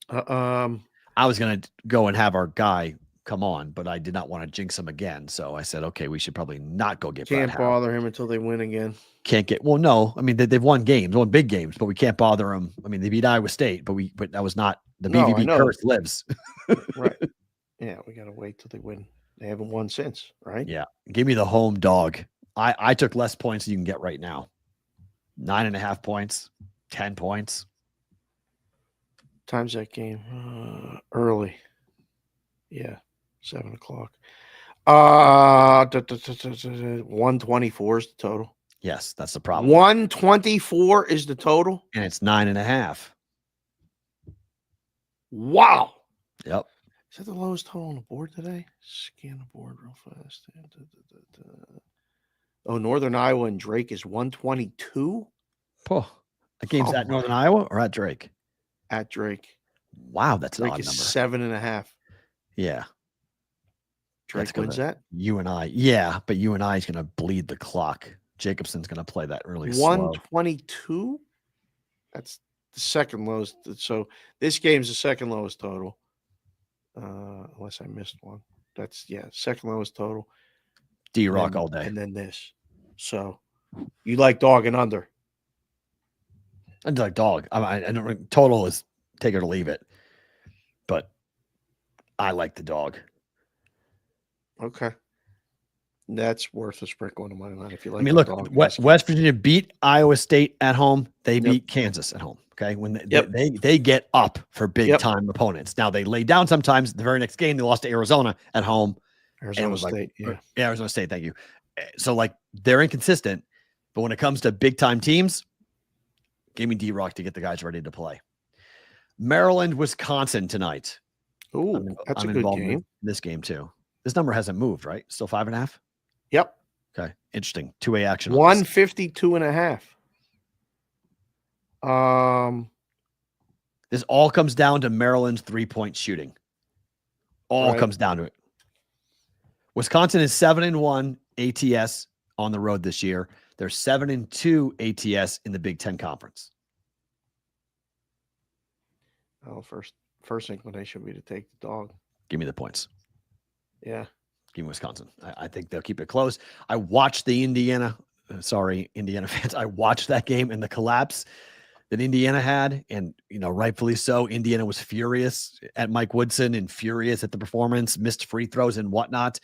I was going to go and have our guy come on, but I did not want to jinx him again. So I said, okay, we should probably not go get Can't bother him until they win again. No. I mean, they've won big games, but we can't bother them. I mean, they beat Iowa State, but that was not the BVB curse lives. Right. Yeah, we got to wait till they win. They haven't won since, right? Yeah. Give me the home dog. I took less points than you can get right now. 9.5 points, 10 points. Time's that game? Early. Yeah. 7 o'clock. 124 is the total. Yes, that's the problem. 124 is the total, and it's 9.5. Wow. Yep. Is that the lowest total on the board today? Scan the board real fast. Oh, Northern Iowa and Drake is 122. Oh, that game's at Northern Iowa or at Drake? At Drake. Wow, that's an Drake odd is number. 7.5. Yeah. Drake wins that. UNI. Yeah, but UNI is going to bleed the clock. Jacobson's going to play that early. 122. That's the second lowest. So this game's the second lowest total. Unless I missed one. That's second lowest total. D-Rock all day. And then this. So you like dog and under. I like dog. I don't total is take it or leave it. But I like the dog. Okay. That's worth a sprinkle in my mind if you like. I mean, look, West Virginia beat Iowa State at home. They beat Kansas at home. Okay. When they get up for big time opponents. Now they lay down sometimes. The very next game, they lost to Arizona at home. Arizona State. Yeah, Arizona State. Thank you. So like they're inconsistent, but when it comes to big time teams, give me D-Rock to get the guys ready to play. Maryland, Wisconsin tonight. Ooh, that's a good game. In this game too. This number hasn't moved, right? Still 5.5. Yep. Okay, interesting. 2-way action. 152.5. This all comes down to Maryland's 3-point shooting. All comes down to it. Wisconsin is 7-1 ATS on the road this year. They're 7-2 ATS in the Big Ten Conference. Oh, first inclination would be to take the dog. Give me the points. Yeah. Give me Wisconsin. I think they'll keep it close. I watched the Indiana fans. I watched that game and the collapse that Indiana had. And, rightfully so. Indiana was furious at Mike Woodson and furious at the performance, missed free throws and whatnot.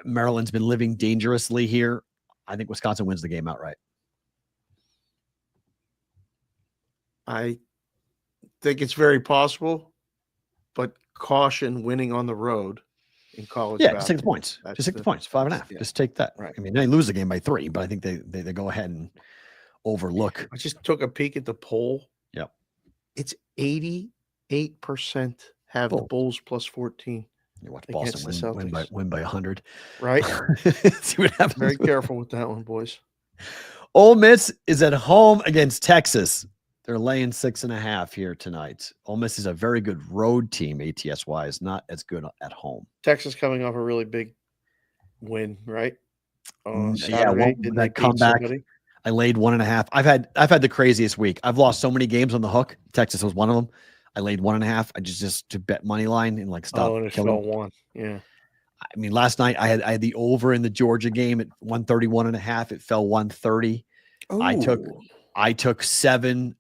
Maryland's been living dangerously here. I think Wisconsin wins the game outright. I think it's very possible, but caution winning on the road in college. Yeah, just take the points. Just take the points. 5.5. Yeah. Just take that. Right. I mean, they lose the game by 3, but I think they go ahead and overlook. I just took a peek at the poll. Yep. It's 88% have the Bulls plus 14. You watch Boston win by 100. Right. See what happens. Very careful with that one, boys. Ole Miss is at home against Texas. They're laying 6.5 here tonight. Ole Miss is a very good road team, ATS-wise, not as good at home. Texas coming off a really big win, right? Saturday, did they come back? I laid 1.5. I've had the craziest week. I've lost so many games on the hook. Texas was one of them. I laid 1.5. I just to bet money line and stop. And it fell 1. Yeah. I mean, last night I had the over in the Georgia game at 131.5. It fell 130. Ooh. I took 7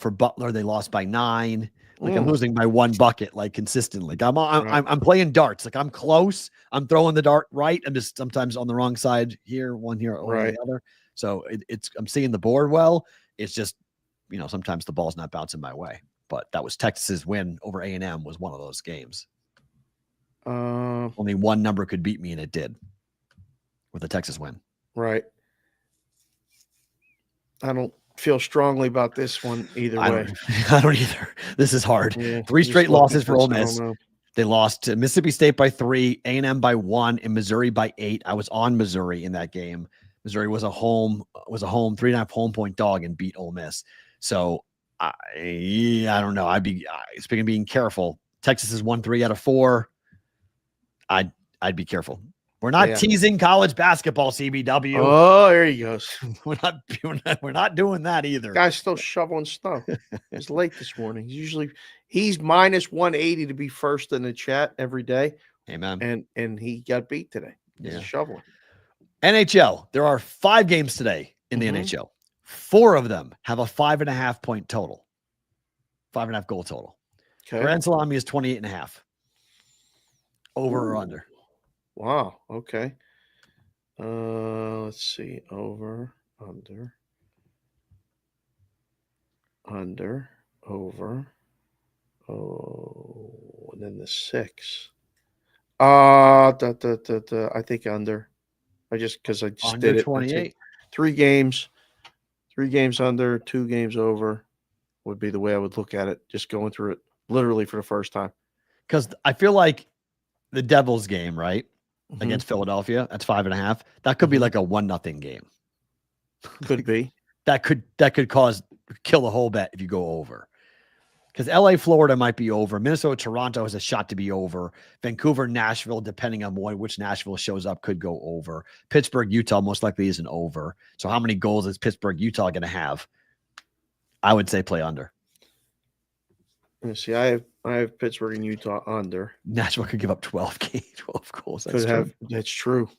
for Butler. They lost by 9. I'm losing by 1 bucket consistently. I'm playing darts. I'm close. I'm throwing the dart right. I'm just sometimes on the wrong side here, one here, over the other. So I'm seeing the board well. It's just sometimes the ball's not bouncing my way. But that was Texas's win over A&M was one of those games. Only one number could beat me, and it did with the Texas win. Right. I don't feel strongly about this one either way. I don't either. This is hard. Yeah, 3 straight losses for Ole Miss. They lost to Mississippi State by 3, A&M by 1, and Missouri by 8. I was on Missouri in that game. Missouri was a home 3.5 home point dog and beat Ole Miss. So I don't know. Speaking of being careful, Texas has won 3 out of 4. I'd be careful. We're not teasing college basketball, CBW. Oh, there he goes. We're not doing that either. Guy's still shoveling snow. It's late this morning. He's minus 180 to be first in the chat every day. Amen. And he got beat today. He's shoveling. NHL. There are 5 games today in the NHL. 4 of them have a 5.5 point total. 5.5 goal total. Okay. Grand Salami is 28.5. Over or under? Wow. Okay. Let's see. Over, under, over. Oh, and then the 6. I think under. Because I just under did it. 28. 3 games. 3 games under, 2 games over would be the way I would look at it. Just going through it literally for the first time. Because I feel like the Devils game, right? Against Philadelphia, that's 5.5. That could be like a 1-0 game. Could be. that could kill the whole bet if you go over. Because LA, Florida might be over. Minnesota, Toronto has a shot to be over. Vancouver, Nashville, depending on which Nashville shows up, could go over. Pittsburgh, Utah most likely isn't over. So how many goals is Pittsburgh, Utah going to have? I would say play under. Let's see, I have Pittsburgh and Utah under. Nashville could give up 12 goals. That's true.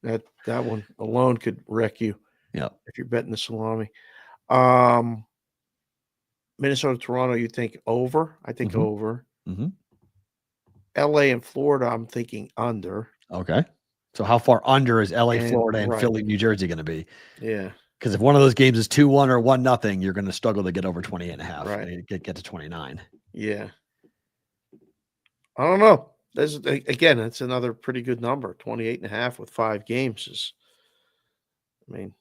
That one alone could wreck you. Yeah. If you're betting the salami. Minnesota, Toronto, you think over? I think over. LA and Florida, I'm thinking under. Okay. So how far under is LA, Florida, and Philly, New Jersey going to be? Yeah. Because if one of those games is 2-1 or 1-0, you're going to struggle to get over 28.5. Right. Get to 29. Yeah. I don't know. Again, it's another pretty good number. 28.5 with 5 games is, I mean,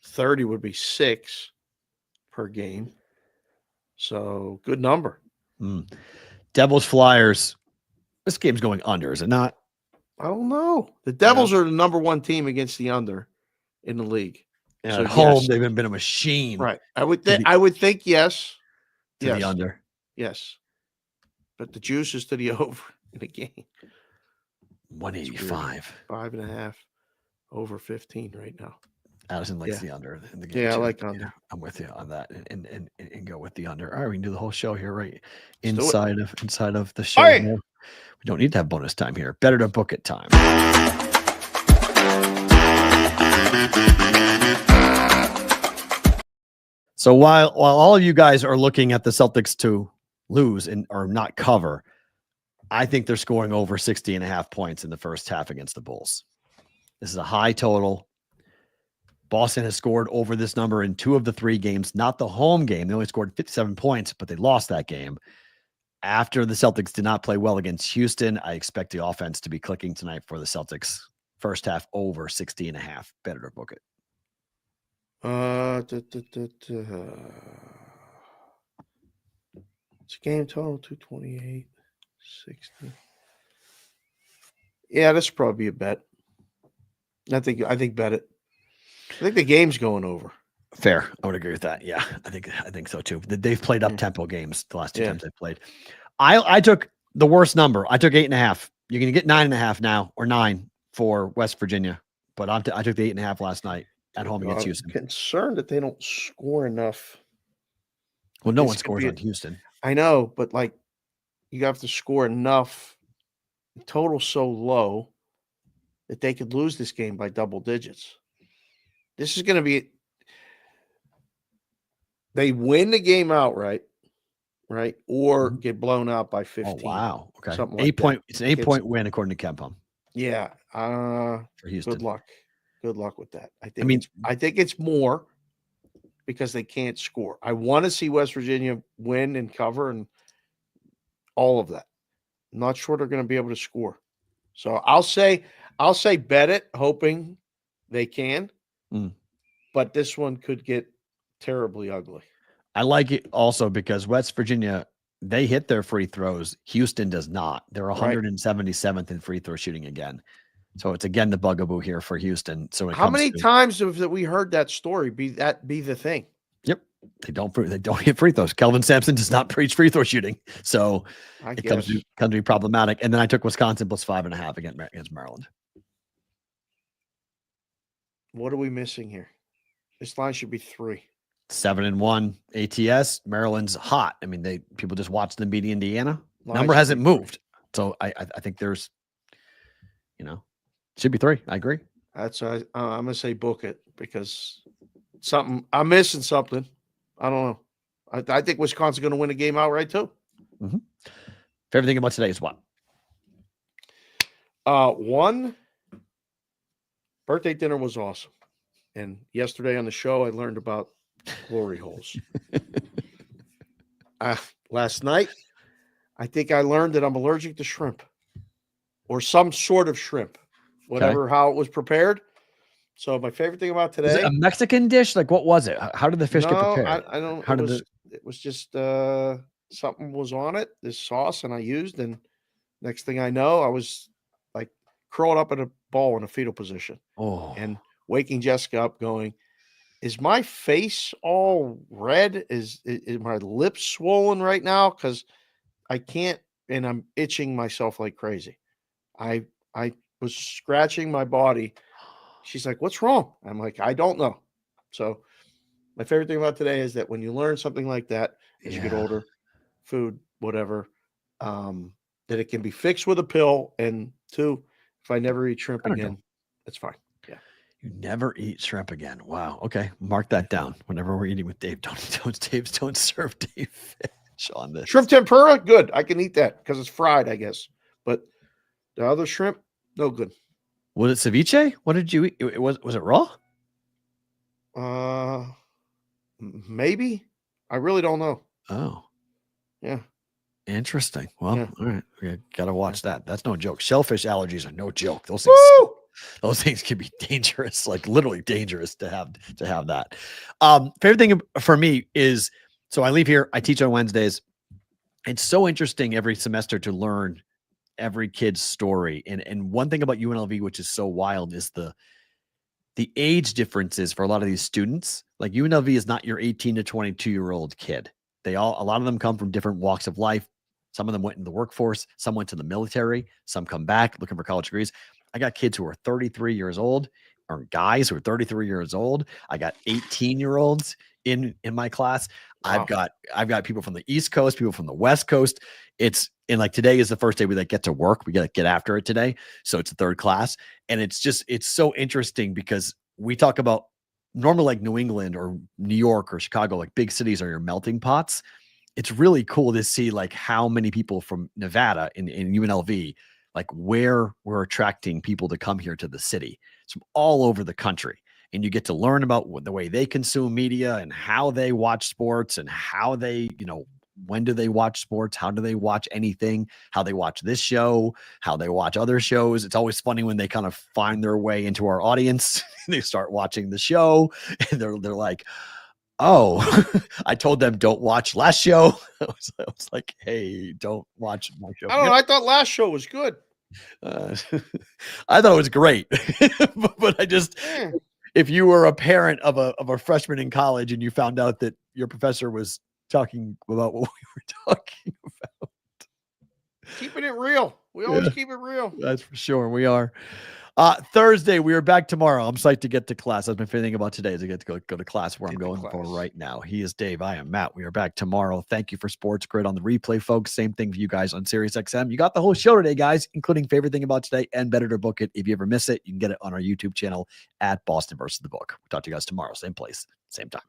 30 would be 6 per game. So good number. Devils Flyers. This game's going under, is it not? I don't know. The Devils are the number 1 team against the under in the league. And so at home, they've been a machine. Right. I would think yes. To the under. Yes. But the juice is to the over in a game. 185. 5.5 over 15 right now. Addison likes the under in the game. Yeah, too. I like under. Yeah, I'm with you on that, and go with the under. All right, we can do the whole show here, right inside of the show. Right. We don't need to have bonus time here. Better to book it time. So while all of you guys are looking at the Celtics to lose or not cover, I think they're scoring over 60.5 points in the first half against the Bulls. This is a high total. Boston has scored over this number in 2 of the 3 games, not the home game. They only scored 57 points, but they lost that game. After the Celtics did not play well against Houston, I expect the offense to be clicking tonight for the Celtics. First half over 60.5. Better to book it. It's a game total 228, 60. Yeah, this would probably be a bet. I think bet it. I think the game's going over. Fair. I would agree with that. Yeah, I think so too. They've played up tempo games the last 2 times they've played. I took the worst number. I took 8.5. You're going to get 9.5 now, or 9 for West Virginia. But I took the 8.5 last night at home against Houston. I'm concerned that they don't score enough. Well, no one scores on Houston. I know, but like you have to score enough. The total's so low that they could lose this game by double digits. This is going to be. They win the game outright, right? Or get blown out by 15. Oh, wow. Okay. Something like it's an 8-point win according to KenPom. Yeah. For Houston. Good luck. Good luck with that. I think it's more because they can't score. I want to see West Virginia win and cover and all of that. I'm not sure they're going to be able to score. So I'll say bet it, hoping they can. But this one could get terribly ugly. I like it also because West Virginia, they hit their free throws. Houston does not. They're 177th in free throw shooting again. So it's again the bugaboo here for Houston. So how many times have we heard that story be the thing? Yep. They don't hit free throws. Kelvin Sampson does not preach free throw shooting. So it comes to be problematic. And then I took Wisconsin plus 5.5 against Maryland. What are we missing here? This line should be 3. 7-1 ATS. Maryland's hot. I mean, people just watch them beat Indiana. Number hasn't moved. So I think there's, should be 3. I agree. That's I'm gonna say book it because I'm missing something. I don't know. I think Wisconsin's gonna win a game outright too. Favorite thing about today is what? One, birthday dinner was awesome. And yesterday on the show, I learned about glory holes. Last night, I think I learned that I'm allergic to shrimp or some sort of shrimp, how it was prepared. So my favorite thing about today. Is it a Mexican dish? Like, what was it? How did the fish get prepared? I don't How it was just something was on it, this sauce, and I used, and next thing I know, I was like curled up in a ball in a fetal position. And waking Jessica up going, is my face all red? Is my lips swollen right now? Because I can't, and I'm itching myself like crazy. I was scratching my body. She's like, what's wrong? I'm like, I don't know. So my favorite thing about today is that when you learn something like that, as you get older, food, whatever, that it can be fixed with a pill. And 2, if I never eat shrimp again, that's fine. You never eat shrimp again. Wow. Okay. Mark that down. Whenever we're eating with Dave, don't serve Dave fish on this. Shrimp tempura, good. I can eat that because it's fried, I guess. But the other shrimp, no good. Was it ceviche? What did you eat? Was it raw? Maybe. I really don't know. Oh. Yeah. Interesting. Well, Yeah. all right. We got to watch that. That's no joke. Shellfish allergies are no joke. Those things can be dangerous, like literally dangerous to have that. Favorite thing for me is, so I leave here, I teach on Wednesdays. It's so interesting every semester to learn every kid's story. And one thing about UNLV, which is so wild, is the age differences for a lot of these students. Like UNLV is not your 18 to 22-year-old kid. A lot of them come from different walks of life. Some of them went in the workforce, some went to the military, some come back looking for college degrees. I got kids who are 33 years old, or guys who are 33 years old. I got 18-year-olds in my class. Wow. I've got people from the East Coast, people from the West Coast. And like today is the first day we like get to work. We got to get after it today. So it's a third class. And it's so interesting because we talk about normally like New England or New York or Chicago, like big cities are your melting pots. It's really cool to see like how many people from Nevada in UNLV, like where we're attracting people to come here to the city. It's from all over the country. And you get to learn about the way they consume media and how they watch sports and how they, when do they watch sports? How do they watch anything? How they watch this show, how they watch other shows. It's always funny when they kind of find their way into our audience. They start watching the show and they're like, oh, I told them don't watch last show. I was like, hey, don't watch my show. I don't know. I thought last show was good. I thought it was great, but I just, if you were a parent of a freshman in college and you found out that your professor was talking about what we were talking about, keeping it real. We always keep it real. That's for sure. We are. Thursday, we are back tomorrow. I'm psyched to get to class. That's my favorite thing about today is I get to go to class where I'm going for right now. He is Dave. I am Matt. We are back tomorrow. Thank you for Sports Grid on the replay, folks. Same thing for you guys on SiriusXM. You got the whole show today, guys, including favorite thing about today and better to book it. If you ever miss it, you can get it on our YouTube channel at Boston versus the Book. We'll talk to you guys tomorrow. Same place, same time.